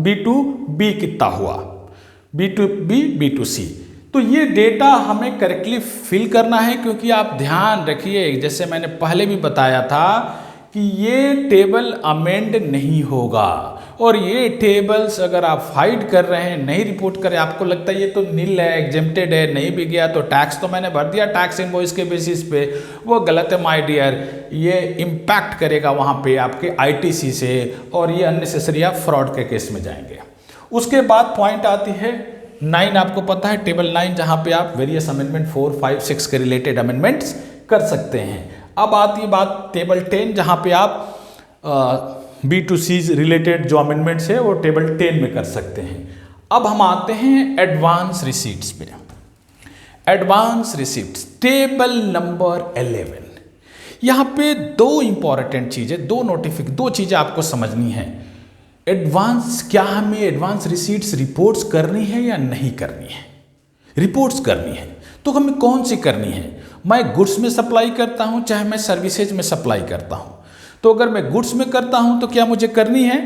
B2B कितना हुआ, B2B B2C। तो ये डेटा हमें करेक्टली फिल करना है, क्योंकि आप ध्यान रखिए जैसे मैंने पहले भी बताया था कि ये टेबल अमेंड नहीं होगा, और ये टेबल्स अगर आप हाइड कर रहे हैं, नहीं रिपोर्ट करें, आपको लगता है ये तो नील है, एग्जेम्प्टेड है, नहीं भी गया तो टैक्स तो मैंने भर दिया टैक्स इनवॉइस के बेसिस पे, वो गलत है माय डियर। ये इम्पैक्ट करेगा वहाँ पे आपके ITC से, और ये अननेसेसरी आप फ्रॉड के केस में जाएंगे। उसके बाद पॉइंट आती है 9, आपको पता है टेबल 9, जहाँ पे आप वेरियस अमेंडमेंट 4, 5, 6 के रिलेटेड अमेंडमेंट्स कर सकते हैं। अब आती है बात टेबल 10, जहाँ पे आप B2C रिलेटेड जो अमेंडमेंट्स है वो टेबल 10 में कर सकते हैं। अब हम आते हैं एडवांस रिसीट्स पे। Advance receipts table number 11। यहाँ पे दो इंपॉर्टेंट चीज़ें, दो चीज़ें आपको समझनी है। एडवांस, क्या हमें एडवांस रिसीट्स रिपोर्ट्स करनी है या नहीं करनी है? रिपोर्ट्स करनी है तो हमें कौन सी करनी है? मैं गुड्स में सप्लाई करता हूँ चाहे मैं सर्विसेज में सप्लाई करता हूँ। तो अगर मैं गुड्स में करता हूं तो क्या मुझे करनी है?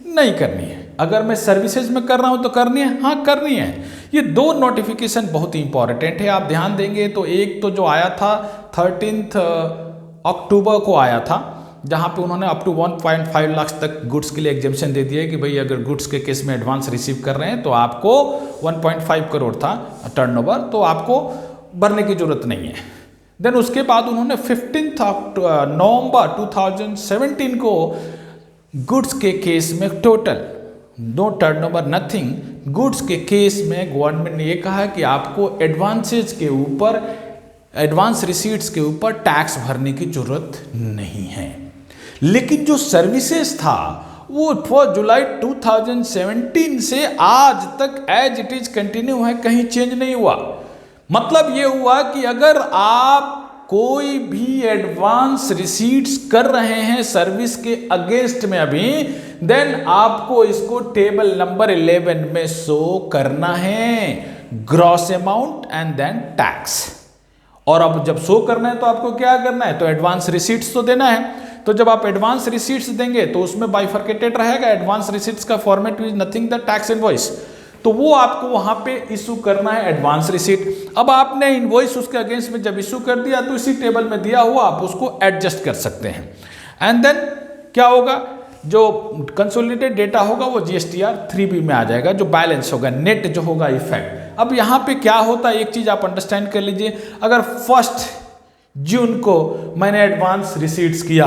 नहीं करनी है। अगर मैं सर्विसेज में कर रहा हूं तो करनी है? हाँ करनी है। ये दो नोटिफिकेशन बहुत ही इंपॉर्टेंट है, आप ध्यान देंगे तो एक तो जो आया था 13 अक्टूबर को आया था, जहां पे उन्होंने अप टू 1.5 लाख तक गुड्स के लिए एग्जेम्पशन दे दिया है कि भाई अगर गुड्स के केस में एडवांस रिसीव कर रहे हैं तो आपको 1.5 करोड़ था टर्नओवर, तो आपको भरने की जरूरत नहीं है। देन उसके बाद उन्होंने 15 नवंबर 2017 को गुड्स के केस में total no turnover nothing, goods के केस में गवर्नमेंट ने ये कहा कि आपको एडवांसेज के ऊपर, एडवांस रिसीट्स के ऊपर टैक्स भरने की जरूरत नहीं है। लेकिन जो सर्विसेज था वो 4 जुलाई 2017 से आज तक एज इट इज कंटिन्यू है, कहीं चेंज नहीं हुआ। मतलब ये हुआ कि अगर आप कोई भी एडवांस रिसीट्स कर रहे हैं सर्विस के अगेंस्ट में अभी, देन आपको इसको टेबल नंबर 11 में शो करना है, gross amount and then tax. और अब जब शो करना है तो आपको क्या करना है? तो एडवांस रिसीट्स तो देना है। तो जब आप एडवांस रिसीट्स देंगे तो उसमें बाइफर्केटेड रहेगा, एडवांस रिसीट्स का format is nothing the tax invoice, तो वो आपको वहां पे इशू करना है एडवांस रिसीट। अब आपने इनवॉइस उसके अगेंस्ट में जब इशू कर दिया तो इसी टेबल में दिया हुआ आप उसको एडजस्ट कर सकते हैं। एंड देन क्या होगा, जो कंसोलिडेटेड डेटा होगा वो GSTR 3B में आ जाएगा, जो बैलेंस होगा, नेट जो होगा इफेक्ट। अब यहाँ पे क्या होता है, एक चीज आप अंडरस्टैंड कर लीजिए। अगर 1 जून को मैंने एडवांस रिसीट्स किया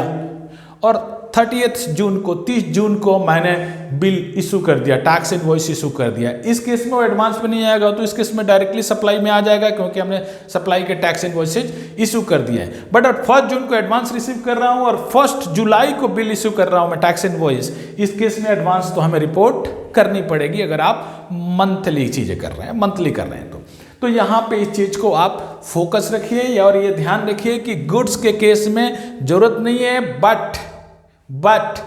और 30 जून को, 30 जून को मैंने बिल इशू कर दिया, टैक्स इनवॉइस इशू कर दिया, इस केस में वो एडवांस में नहीं आएगा, तो इस केस में डायरेक्टली सप्लाई में आ जाएगा, क्योंकि हमने सप्लाई के टैक्स इनवॉइसेज इशू कर दिए हैं। बट अब 1 जून को एडवांस रिसीव कर रहा हूं और 1 जुलाई को बिल इशू कर रहा हूं मैं टैक्स इनवॉइस, इस केस में एडवांस तो हमें रिपोर्ट करनी पड़ेगी अगर आप मंथली चीजें कर रहे हैं, मंथली कर रहे हैं तो यहाँ पे इस चीज को आप फोकस रखिए और ये ध्यान रखिए कि गुड्स के केस में जरूरत नहीं है, बट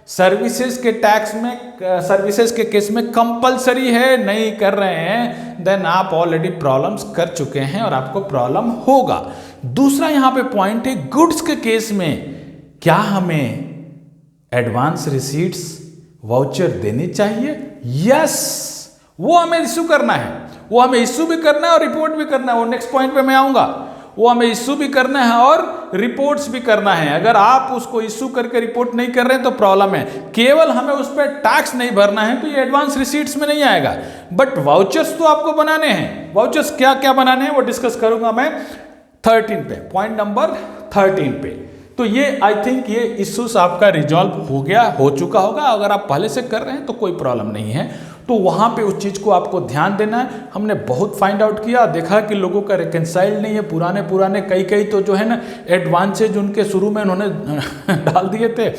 सर्विसेज के टैक्स में, सर्विसेज के केस में कंपलसरी है, नहीं कर रहे हैं, देन आप ऑलरेडी प्रॉब्लम्स कर चुके हैं और आपको प्रॉब्लम होगा। दूसरा यहाँ पे पॉइंट है, गुड्स के केस में क्या हमें एडवांस रिसीट्स वाउचर देने चाहिए? यस, वो हमें इशू करना है, वो हमें इशू भी करना है और रिपोर्ट भी करना है। वो नेक्स्ट पॉइंट पे मैं आऊंगा। वो हमें इशू भी करना है और रिपोर्ट्स भी करना है। अगर आप उसको इशू करके रिपोर्ट नहीं कर रहे हैं तो प्रॉब्लम है। केवल हमें उस पर टैक्स नहीं भरना है तो ये एडवांस रिसीट्स में नहीं आएगा, बट वाउचर्स तो आपको बनाने हैं। वाउचर्स क्या क्या बनाने हैं वो डिस्कस करूंगा मैं 13 पे, पॉइंट नंबर 13 पे। तो ये आई थिंक ये इश्यूज आपका रिजॉल्व हो चुका होगा। अगर आप पहले से कर रहे हैं तो कोई प्रॉब्लम नहीं है, तो वहाँ पे उस चीज़ को आपको ध्यान देना है। हमने बहुत फाइंड आउट किया, देखा कि लोगों का रिकंसाइल नहीं है। पुराने कई तो जो है ना एडवांसेज उनके शुरू में उन्होंने डाल दिए थे,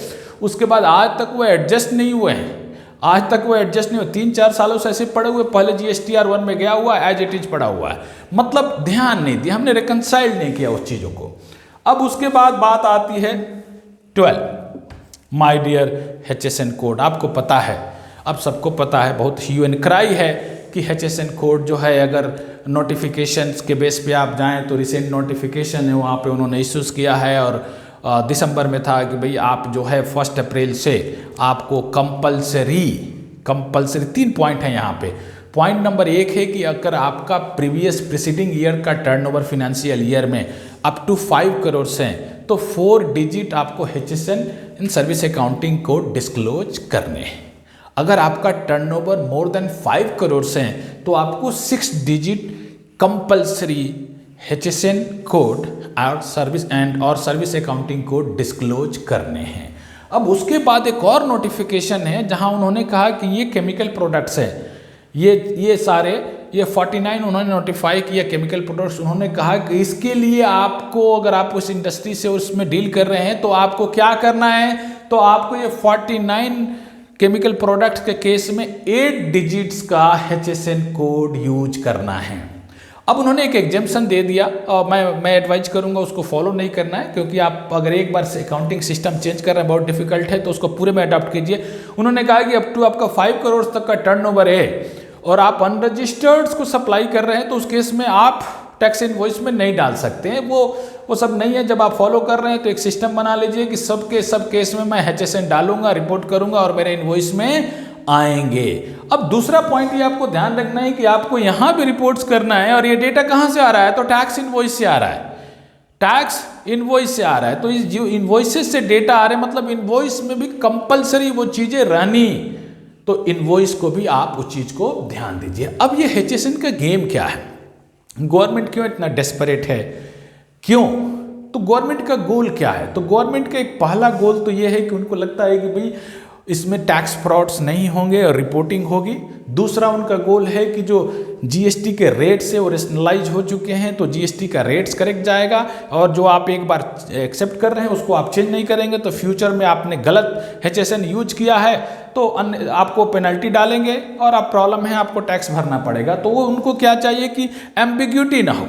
उसके बाद आज तक वो एडजस्ट नहीं हुए हैं। आज तक वो एडजस्ट नहीं हो, 3-4 सालों से ऐसे पड़े हुए, पहले GSTR 1 में गया हुआ, एज इट इज पड़ा हुआ है, मतलब ध्यान नहीं दिया, हमने रिकंसाइल नहीं किया उस चीज़ों को। अब उसके बाद बात आती है 12, माय डियर HSN कोड। आपको पता है, अब सबको पता है, बहुत ह्यू एंड क्राई है कि HSN कोड जो है, अगर नोटिफिकेशंस के बेस पे आप जाएं तो रिसेंट नोटिफिकेशन है वहाँ पे उन्होंने इश्यूज किया है, और दिसंबर में था कि भाई आप जो है 1 अप्रैल से आपको कंपलसरी 3 पॉइंट हैं यहाँ पे। पॉइंट नंबर 1 है कि अगर आपका प्रीवियस प्रीसीडिंग ईयर का टर्नओवर फाइनेंशियल ईयर में अप टू 5 करोड़ से तो 4 डिजिट आपको HSN in service accounting code disclose करने हैं। अगर आपका टर्नओवर मोर देन 5 करोड़ से तो आपको 6 डिजिट कंपलसरी HSN कोड और सर्विस अकाउंटिंग कोड डिस्क्लोज करने हैं। अब उसके बाद एक और नोटिफिकेशन है जहां उन्होंने कहा कि ये केमिकल प्रोडक्ट्स है, ये सारे 49 उन्होंने नोटिफाई किया केमिकल प्रोडक्ट्स। उन्होंने कहा कि इसके लिए आपको, अगर आप उस इंडस्ट्री से उसमें डील कर रहे हैं तो आपको क्या करना है, तो आपको ये 49 केमिकल प्रोडक्ट्स के केस में 8 डिजिट्स का HSN कोड यूज करना है। अब उन्होंने एक एग्जेम्पशन दे दिया, और मैं एडवाइज करूंगा उसको फॉलो नहीं करना है, क्योंकि आप अगर एक बार से अकाउंटिंग सिस्टम चेंज कर रहे हैं बहुत डिफिकल्ट है, तो उसको पूरे में अडॉप्ट कीजिए। उन्होंने कहा कि अप टू आपका 5 करोड़ तक का टर्नओवर है और आप अनरजिस्टर्ड को सप्लाई कर रहे हैं, तो उस केस में आप टैक्स इनवॉइस में नहीं डाल सकते हैं। वो सब नहीं है। जब आप फॉलो कर रहे हैं तो एक सिस्टम बना लीजिए कि सब केस में मैं HSN डालूंगा, रिपोर्ट करूंगा और मेरे इनवॉइस में आएंगे। अब दूसरा पॉइंट ये आपको ध्यान रखना है कि आपको यहां भी रिपोर्ट्स करना है, और ये डेटा कहां से आ रहा है, तो टैक्स इनवॉइस से आ रहा है, टैक्स इनवॉइस से आ रहा है। तो इस जो इनवॉइसेस से डेटा आ रहे हैं, मतलब इनवॉइस में भी कंपलसरी वो चीजें रहनी, तो इनवॉइस को भी आप उस चीज को ध्यान दीजिए। अब ये HSN का गेम क्या है, गवर्नमेंट क्यों इतना डेस्परेट है, क्यों, तो गवर्नमेंट का गोल क्या है, तो गवर्नमेंट का एक पहला गोल तो ये है कि उनको लगता है कि भाई इसमें टैक्स फ्रॉड्स नहीं होंगे और रिपोर्टिंग होगी। दूसरा उनका गोल है कि जो GST के रेट्स है वो रेशनलाइज हो चुके हैं, तो GST का रेट्स करेक्ट जाएगा, और जो आप एक बार एक्सेप्ट कर रहे हैं उसको आप चेंज नहीं करेंगे, तो फ्यूचर में आपने गलत HSN यूज किया है तो आपको पेनल्टी डालेंगे और आप प्रॉब्लम है, आपको टैक्स भरना पड़ेगा। तो वो उनको क्या चाहिए कि एम्बिग्यूटी ना हो,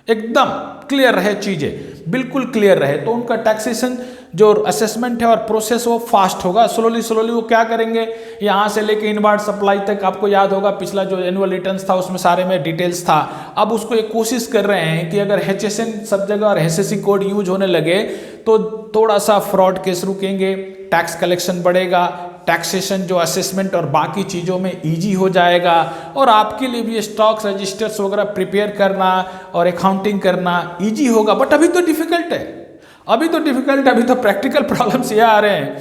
एकदम क्लियर रहे, चीज़ें बिल्कुल क्लियर रहे। तो उनका टैक्सेशन जो असेसमेंट है और प्रोसेस वो फास्ट होगा। स्लोली वो क्या करेंगे, यहाँ से लेके इनवार्ड सप्लाई तक, आपको याद होगा पिछला जो एनुअल रिटर्न्स था उसमें सारे में डिटेल्स था। अब उसको एक कोशिश कर रहे हैं कि अगर HSN सब जगह और HSC कोड यूज होने लगे तो थोड़ा सा फ्रॉड केस रुकेंगे, टैक्स कलेक्शन बढ़ेगा, टैक्सेशन जो असेसमेंट और बाकी चीज़ों में इजी हो जाएगा, और आपके लिए भी स्टॉक्स रजिस्टर्स वगैरह प्रिपेयर करना और अकाउंटिंग करना इजी होगा। बट अभी तो डिफिकल्ट है, अभी तो प्रैक्टिकल प्रॉब्लम्स ये आ रहे हैं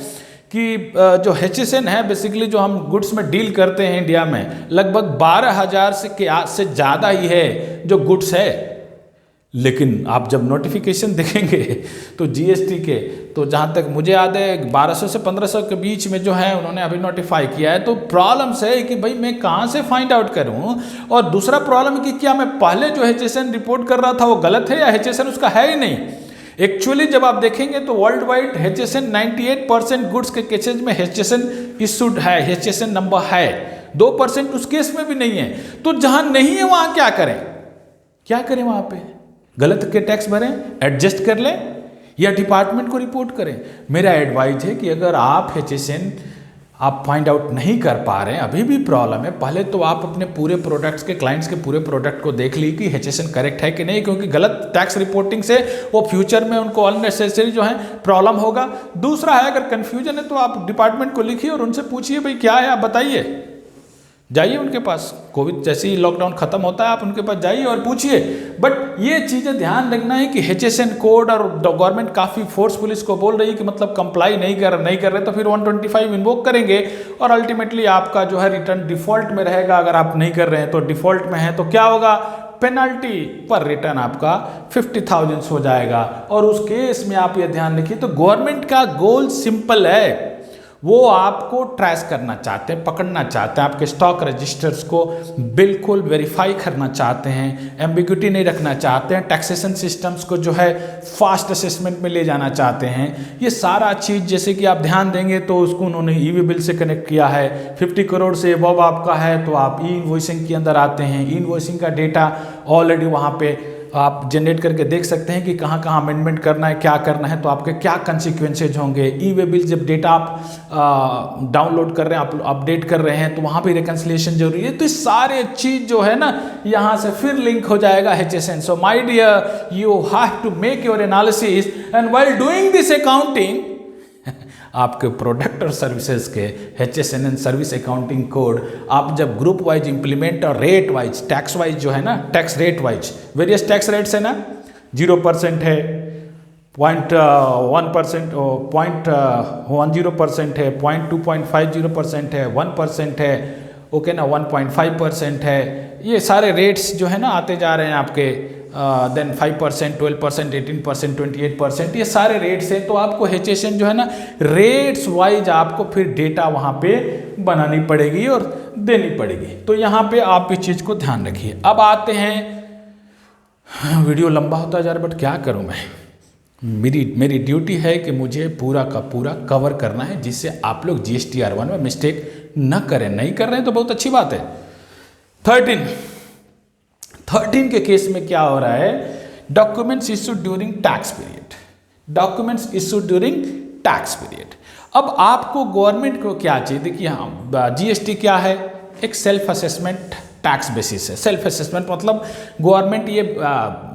कि जो HSN है बेसिकली जो हम गुड्स में डील करते हैं इंडिया में, लगभग 12,000 से ज़्यादा ही है जो गुड्स है। लेकिन आप जब नोटिफिकेशन देखेंगे तो GST के, तो जहाँ तक मुझे याद है 1200 से 1500 के बीच में जो है उन्होंने अभी नोटिफाई किया है। तो प्रॉब्लम्स है कि भाई मैं कहाँ से फाइंड आउट करूँ, और दूसरा प्रॉब्लम कि क्या मैं पहले जो HSN रिपोर्ट कर रहा था वो गलत है या HSN उसका है ही नहीं। एक्चुअली जब आप देखेंगे तो वर्ल्ड वाइड HSN 98% गुड्स के केसेज में HSN इशूड है, HSN नंबर है, 2% उस केस में भी नहीं है। तो जहाँ नहीं है वहाँ क्या करें वहाँ पे गलत के टैक्स भरें, एडजस्ट कर लें या डिपार्टमेंट को रिपोर्ट करें। मेरा एडवाइस है कि अगर आप HSN आप फाइंड आउट नहीं कर पा रहे हैं, अभी भी प्रॉब्लम है, पहले तो आप अपने पूरे प्रोडक्ट्स के क्लाइंट्स के पूरे प्रोडक्ट को देख ली कि HSN करेक्ट है कि नहीं, क्योंकि गलत टैक्स रिपोर्टिंग से वो फ्यूचर में उनको अननेसेसरी जो है प्रॉब्लम होगा। दूसरा है अगर कन्फ्यूजन है तो आप डिपार्टमेंट को लिखिए और उनसे पूछिए भाई क्या है, आप बताइए, जाइए उनके पास। कोविड जैसे ही लॉकडाउन खत्म होता है आप उनके पास जाइए और पूछिए। बट ये चीज़ें ध्यान रखना है कि HSN कोड और गवर्नमेंट काफ़ी फोर्सफुल इसको बोल रही है कि मतलब कंप्लाई नहीं कर रहे तो फिर 125 इन्वोक करेंगे और अल्टीमेटली आपका जो है रिटर्न डिफॉल्ट में रहेगा। अगर आप नहीं कर रहे हैं तो डिफॉल्ट में है तो क्या होगा, पेनल्टी पर रिटर्न आपका 50,000 हो जाएगा। और उस केस में आप ये ध्यान रखिए, तो गवर्नमेंट का गोल सिंपल है, वो आपको ट्रेस करना चाहते हैं, पकड़ना चाहते हैं, आपके स्टॉक रजिस्टर्स को बिल्कुल वेरीफाई करना चाहते हैं, एम्बिग्यूटी नहीं रखना चाहते हैं, टैक्सेशन सिस्टम्स को जो है फास्ट असेसमेंट में ले जाना चाहते हैं। ये सारा चीज़ जैसे कि आप ध्यान देंगे तो उसको उन्होंने ई वे बिल से कनेक्ट किया है। 50 करोड़ से अबव आपका है तो आप ई इनवॉइसिंग के अंदर आते हैं। ई इनवॉइसिंग का डेटा ऑलरेडी वहाँ पे आप जनरेट करके देख सकते हैं कि कहाँ कहाँ अमेंडमेंट करना है, क्या करना है, तो आपके क्या कंसिक्वेंसेज होंगे। ई वे बिल जब डेटा आप डाउनलोड कर रहे हैं, आप अपडेट कर रहे हैं, तो वहाँ भी रिकन्सिलिएशन जरूरी है। तो ये सारे चीज़ जो है ना यहाँ से फिर लिंक हो जाएगा HSN। So my dear, you have to make your analysis and while doing this accounting आपके प्रोडक्ट और सर्विसेज के HSN सर्विस अकाउंटिंग कोड आप जब ग्रुप वाइज इंप्लीमेंट और रेट वाइज, टैक्स वाइज जो है ना, tax rate wise various tax rates है ना, 0% है, 0.1%, 0.10% है, 0.250% है, 1% है, ओके ना, 1.5% है। ये सारे रेट्स जो है ना आते जा रहे हैं आपके, देन 5%, 12%, 18%, 28%, ये सारे रेट्स हैं। तो आपको HSN जो है ना रेट्स वाइज आपको फिर डेटा वहाँ पे बनानी पड़ेगी और देनी पड़ेगी। तो यहाँ पे आप इस चीज़ को ध्यान रखिए। अब आते हैं, वीडियो लंबा होता जा रहा है बट क्या करूँ मैं, मेरी ड्यूटी है कि मुझे पूरा का पूरा कवर करना है जिससे आप लोग GSTR1 में मिस्टेक न करें। नहीं कर रहे हैं तो बहुत अच्छी बात है। 13 के केस में क्या हो रहा है, documents issued during tax period, documents issued during tax period. अब आपको गवर्नमेंट को क्या चाहिए, देखिए हाँ, GST क्या है, एक सेल्फ असेसमेंट टैक्स बेसिस है। सेल्फ असेसमेंट मतलब गवर्नमेंट ये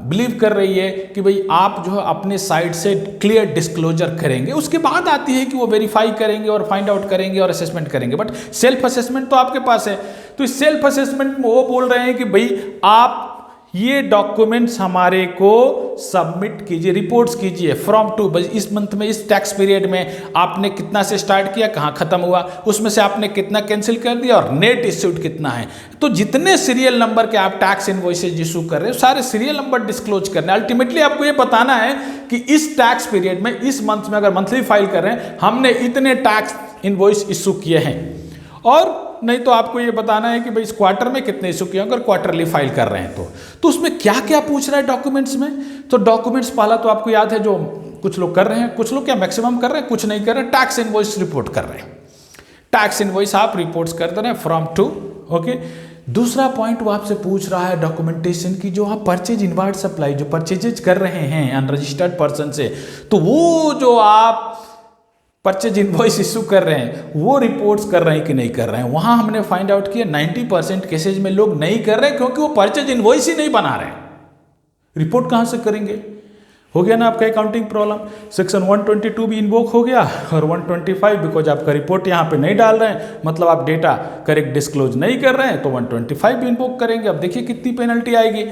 बिलीव कर रही है कि भाई आप जो है अपने साइड से क्लियर डिस्क्लोजर करेंगे, उसके बाद आती है कि वो वेरीफाई करेंगे और फाइंड आउट करेंगे और असेसमेंट करेंगे। बट सेल्फ असेसमेंट तो आपके पास है। तो इस सेल्फ असेसमेंट में वो बोल रहे हैं कि भाई आप ये डॉक्यूमेंट्स हमारे को सबमिट कीजिए, रिपोर्ट्स कीजिए फ्रॉम टू, इस मंथ में, इस टैक्स पीरियड में आपने कितना से स्टार्ट किया, कहाँ खत्म हुआ, उसमें से आपने कितना कैंसिल कर दिया और नेट इश्यूड कितना है। तो जितने सीरियल नंबर के आप टैक्स इनवॉइसेज इशू कर रहे हो सारे सीरियल नंबर डिस्क्लोज करने। अल्टीमेटली आपको ये बताना है कि इस टैक्स पीरियड में, इस मंथ में अगर मंथली फाइल कर रहे हैं हमने इतने टैक्स इनवॉइस इशू किए हैं, और नहीं तो आपको ये बताना है कि भाई इस क्वार्टर में कितने इशू किए, अगर क्वार्टरली फाइल कर रहे हैं तो उसमें क्या क्या पूछ रहा है डॉक्यूमेंट्स में। तो डॉक्यूमेंट्स पहला तो आपको याद है जो कुछ लोग कर रहे हैं, कुछ लोग क्या मैक्सिमम कर रहे हैं, कुछ नहीं कर रहे हैं, टैक्स इनवॉइस रिपोर्ट कर रहे हैं। टैक्स इनवॉइस आप रिपोर्ट्स कर रहे हैं फ्रॉम टू, ओके। दूसरा पॉइंट वो आपसे पूछ रहा है डॉक्यूमेंटेशन की, जो आप परचेज इनवार्ड सप्लाई जो परचेजेज कर रहे हैं अनरजिस्टर्ड पर्सन से, तो वो जो आप परचेज इनवॉइस इशू कर रहे हैं वो रिपोर्ट्स कर रहे हैं कि नहीं कर रहे हैं। वहां हमने फाइंड आउट किया 90% केसेज में लोग नहीं कर रहे हैं क्योंकि वो परचेज इनवॉइस ही नहीं बना रहे हैं। रिपोर्ट कहां से करेंगे? हो गया ना आपका अकाउंटिंग प्रॉब्लम। सेक्शन 122 भी इन्वोक हो गया और 125 बिकॉज आपका रिपोर्ट यहाँ पे नहीं डाल रहे हैं, मतलब आप डेटा करेक्ट डिस्क्लोज नहीं कर रहे हैं, तो 125 भी इन्वोक करेंगे। अब देखिए कितनी पेनल्टी आएगी।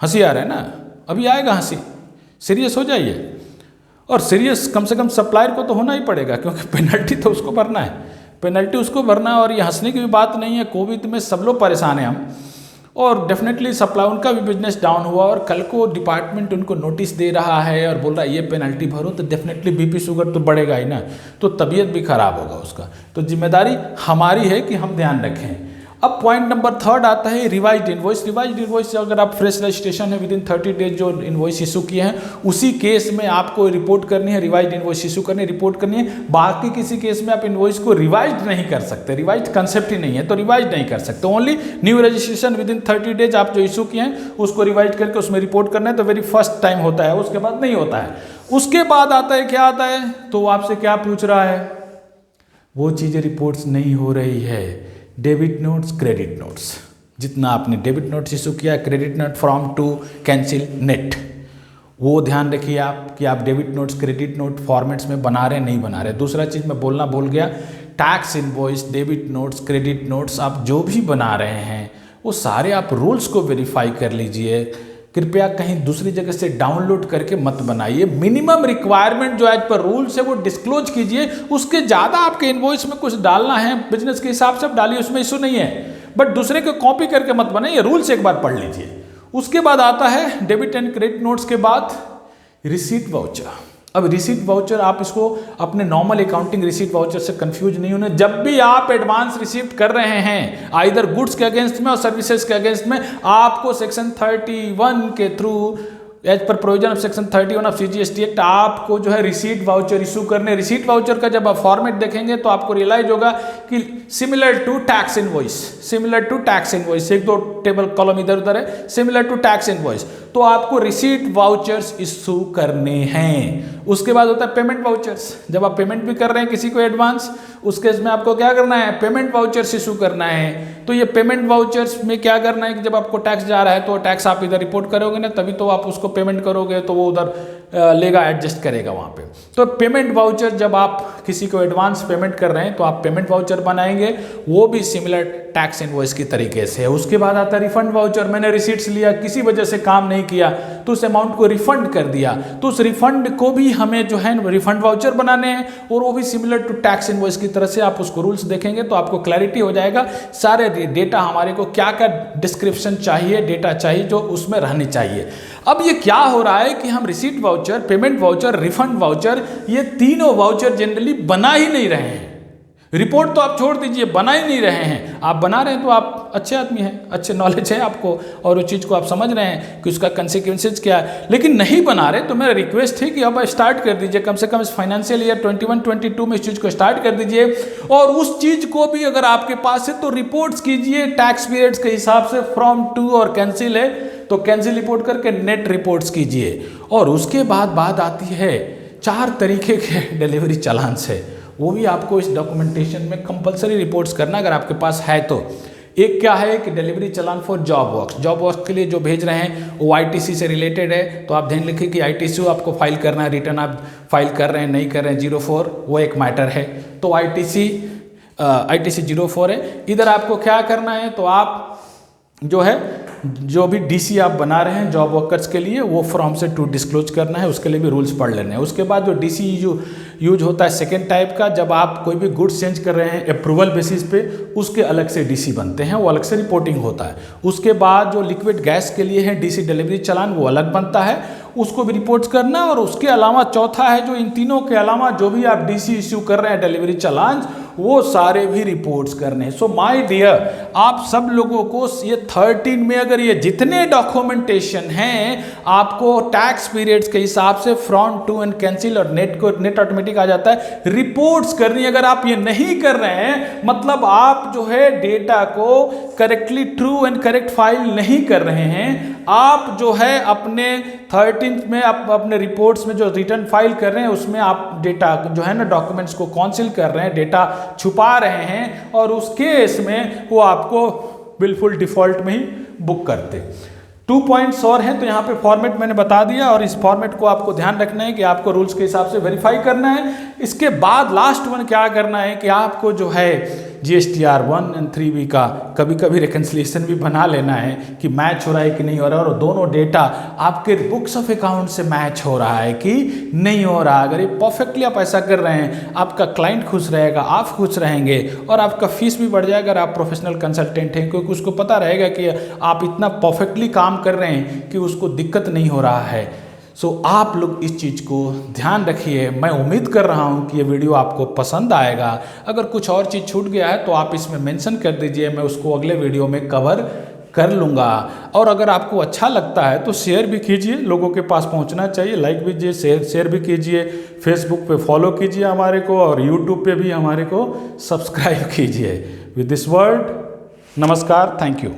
हंसी आ रहा है ना? अभी आएगा हंसी। सीरियस हो जाइए। और सीरियस कम से कम सप्लायर को तो होना ही पड़ेगा क्योंकि पेनल्टी तो उसको भरना है, पेनल्टी उसको भरना है। और ये हंसने की भी बात नहीं है, कोविड में सब लोग परेशान हैं हम, और डेफिनेटली सप्लाई उनका भी बिजनेस डाउन हुआ और कल को डिपार्टमेंट उनको नोटिस दे रहा है और बोल रहा है ये पेनल्टी भरो, तो डेफिनेटली बीपी शुगर तो बढ़ेगा ही ना, तो तबीयत भी खराब होगा उसका। तो जिम्मेदारी हमारी है कि हम ध्यान रखें। अब पॉइंट नंबर 3 आता है रिवाइज्ड इनवॉइस। रिवाइज्ड इनवॉइस अगर आप फ्रेश रजिस्ट्रेशन है विदिन 30 डेज जो इनवॉइस इशू किए हैं उसी केस में आपको रिपोर्ट करनी है, रिवाइज्ड इनवॉइस इशू करनी है, रिपोर्ट करनी है। बाकी किसी केस में आप इनवॉइस को रिवाइज्ड नहीं कर सकते, रिवाइज्ड कंसेप्ट ही नहीं है तो रिवाइज्ड नहीं कर सकते। Only new registration within 30 days आप जो इशू किए हैं उसको रिवाइज करके उसमें रिपोर्ट करना है, तो वेरी फर्स्ट टाइम होता है, उसके बाद नहीं होता है। उसके बाद आता है क्या आता है, तो वो आपसे क्या पूछ रहा है, वो चीज़ें रिपोर्ट्स नहीं हो रही है। डेबिट नोट्स, क्रेडिट नोट्स, जितना आपने डेबिट नोट्स इशू किया, credit note from to cancel net, वो ध्यान रखिए आप कि आप debit notes credit note formats में बना रहे नहीं बना रहे। दूसरा चीज़ मैं बोलना भूल गया, tax invoice, debit notes, credit notes आप जो भी बना रहे हैं वो सारे आप रूल्स को वेरीफाई कर लीजिए। कृपया कहीं दूसरी जगह से डाउनलोड करके मत बनाइए। मिनिमम रिक्वायरमेंट जो एज पर रूल्स है वो डिस्क्लोज कीजिए। उसके ज़्यादा आपके इनवॉइस में कुछ डालना है बिजनेस के हिसाब से डालिए, उसमें इशू नहीं है, बट दूसरे को कॉपी करके मत बनाइए। रूल्स एक बार पढ़ लीजिए। उसके बाद आता है डेबिट एंड क्रेडिट नोट्स के बाद रिसीट वाउचर। अब रिसीट वाउचर आप इसको अपने नॉर्मल अकाउंटिंग रिसीट वाउचर से कंफ्यूज नहीं होने। जब भी आप एडवांस रिसीट कर रहे हैं आइदर गुड्स के अगेंस्ट में और सर्विसेज के अगेंस्ट में, आपको सेक्शन 31 के through as per provision of section 31 of CGST act आपको जो है रिसीट वाउचर इशू करने। रिसीट वाउचर का जब आप फॉर्मेट देखेंगे तो आपको रियलाइज होगा कि सिमिलर टू टैक्स इनवॉइस, एक दो टेबल कॉलम इधर उधर है, सिमिलर टू टैक्स इनवॉइस, तो आपको रिसीट वाउचर्स इशू करने हैं। उसके बाद होता है पेमेंट वाउचर्स। जब आप पेमेंट भी कर रहे हैं किसी को एडवांस, उस केस में आपको क्या करना है, पेमेंट वाउचर्स इशू करना है। तो ये पेमेंट वाउचर्स में क्या करना है कि जब आपको टैक्स जा रहा है तो टैक्स आप इधर रिपोर्ट करोगे ना, तभी तो आप उसको पेमेंट करोगे, तो वो उधर लेगा, एडजस्ट करेगा वहाँ पे। तो पेमेंट वाउचर जब आप किसी को एडवांस पेमेंट कर रहे हैं तो आप पेमेंट वाउचर बनाएंगे, वो भी सिमिलर टैक्स इनवॉइस की तरीके से है। उसके बाद आता है रिफंड वाउचर। मैंने रिसीट्स लिया, किसी वजह से काम नहीं किया तो उस अमाउंट को रिफंड कर दिया, तो उस रिफंड को भी हमें जो है रिफंड वाउचर बनाने हैं, और वो भी सिमिलर टू टैक्स इनवॉइस की तरह से। आप उसको रूल्स देखेंगे तो आपको क्लैरिटी हो जाएगा, सारे डेटा हमारे को क्या क्या डिस्क्रिप्शन चाहिए, डेटा चाहिए जो उसमें रहनी चाहिए। अब ये क्या हो रहा है कि हम receipt voucher, payment voucher, refund voucher, ये तीनों वाउचर जनरली बना ही नहीं रहे हैं। रिपोर्ट तो आप छोड़ दीजिए, बना ही नहीं रहे हैं। आप बना रहे हैं तो आप अच्छे आदमी हैं, अच्छे नॉलेज है आपको, और उस चीज़ को आप समझ रहे हैं कि उसका कंसिक्वेंसेज क्या है। लेकिन नहीं बना रहे तो मेरा रिक्वेस्ट है कि अब स्टार्ट कर दीजिए, कम से कम इस फाइनेंशियल ईयर 21-22 में इस चीज़ को स्टार्ट कर दीजिए। और उस चीज़ को भी अगर आपके पास है तो रिपोर्ट्स कीजिए टैक्स पीरियड्स के हिसाब से, फ्रॉम टू, और कैंसिल है तो कैंसिल रिपोर्ट करके नेट रिपोर्ट्स कीजिए। और उसके बाद बात आती है 4 तरीके के डिलीवरी चालान से, वो भी आपको इस डॉक्यूमेंटेशन में कंपलसरी रिपोर्ट्स करना अगर आपके पास है तो। एक क्या है कि delivery challan for job work के लिए जो भेज रहे हैं वो ITC से रिलेटेड है, तो आप ध्यान रखिए कि ITC आपको फाइल करना है, रिटर्न आप फाइल कर रहे हैं नहीं कर रहे हैं 04, वो एक मैटर है। तो ITC 04 है। इधर आपको क्या करना है, तो आप जो है जो भी DC आप बना रहे हैं जॉब वर्कर्स के लिए, वो फॉर्म से टू डिस्क्लोज करना है, उसके लिए भी रूल्स पढ़ लेने हैं। उसके बाद जो DC यूज होता है सेकेंड टाइप का, जब आप कोई भी गुड्स चेंज कर रहे हैं अप्रूवल बेसिस पे, उसके अलग से DC बनते हैं, वो अलग से रिपोर्टिंग होता है। उसके बाद जो लिक्विड गैस के लिए है DC डिलीवरी चालान, वो अलग बनता है, उसको भी रिपोर्ट करना। और उसके अलावा चौथा है जो इन तीनों के अलावा जो भी आप DC इश्यू कर रहे हैं डिलीवरी चालान, वो सारे भी रिपोर्ट्स करने। सो माय डियर, आप सब लोगों को ये 13 में अगर ये जितने डॉक्यूमेंटेशन हैं आपको टैक्स पीरियड्स के हिसाब से फ्रॉम टू एंड कैंसिल और नेट ऑटोमेटिक आ जाता है, रिपोर्ट्स करनी। अगर आप ये नहीं कर रहे हैं मतलब आप जो है डेटा को correctly true and correct file नहीं कर रहे हैं। आप जो है अपने 13 में आप अपने रिपोर्ट्स में जो रिटर्न फाइल कर रहे हैं उसमें आप डेटा जो है ना डॉक्यूमेंट्स को कॉन्सिल कर रहे हैं, डेटा छुपा रहे हैं, और उस केस में वो आपको बिल्कुल डिफॉल्ट में ही बुक करते। 2 पॉइंट्स और हैं, तो यहाँ पे फॉर्मेट मैंने बता दिया, और इस फॉर्मेट को आपको ध्यान रखना है कि आपको रूल्स के हिसाब से वेरीफाई करना है। इसके बाद लास्ट वन क्या करना है कि आपको जो है GSTR 1 और 3B का कभी कभी रिकन्सिलिएशन भी बना लेना है कि मैच हो रहा है कि नहीं हो रहा है, और दोनों डेटा आपके बुक्स ऑफ अकाउंट से मैच हो रहा है कि नहीं हो रहा। अगर ये परफेक्टली आप ऐसा कर रहे हैं, आपका क्लाइंट खुश रहेगा, आप खुश रहेंगे, और आपका फीस भी बढ़ जाएगा अगर आप प्रोफेशनल कंसल्टेंट हैं, क्योंकि उसको पता रहेगा कि आप इतना परफेक्टली काम कर रहे हैं कि उसको दिक्कत नहीं हो रहा है। सो आप लोग इस चीज़ को ध्यान रखिए। मैं उम्मीद कर रहा हूँ कि ये वीडियो आपको पसंद आएगा। अगर कुछ और चीज़ छूट गया है तो आप इसमें मेंशन कर दीजिए, मैं उसको अगले वीडियो में कवर कर लूँगा। और अगर आपको अच्छा लगता है तो शेयर भी कीजिए, लोगों के पास पहुँचना चाहिए, लाइक भी शेयर भी कीजिए, फेसबुक पे फॉलो कीजिए हमारे को, और यूट्यूब पे भी हमारे को सब्सक्राइब कीजिए। विद दिस वर्ड, नमस्कार, थैंक यू।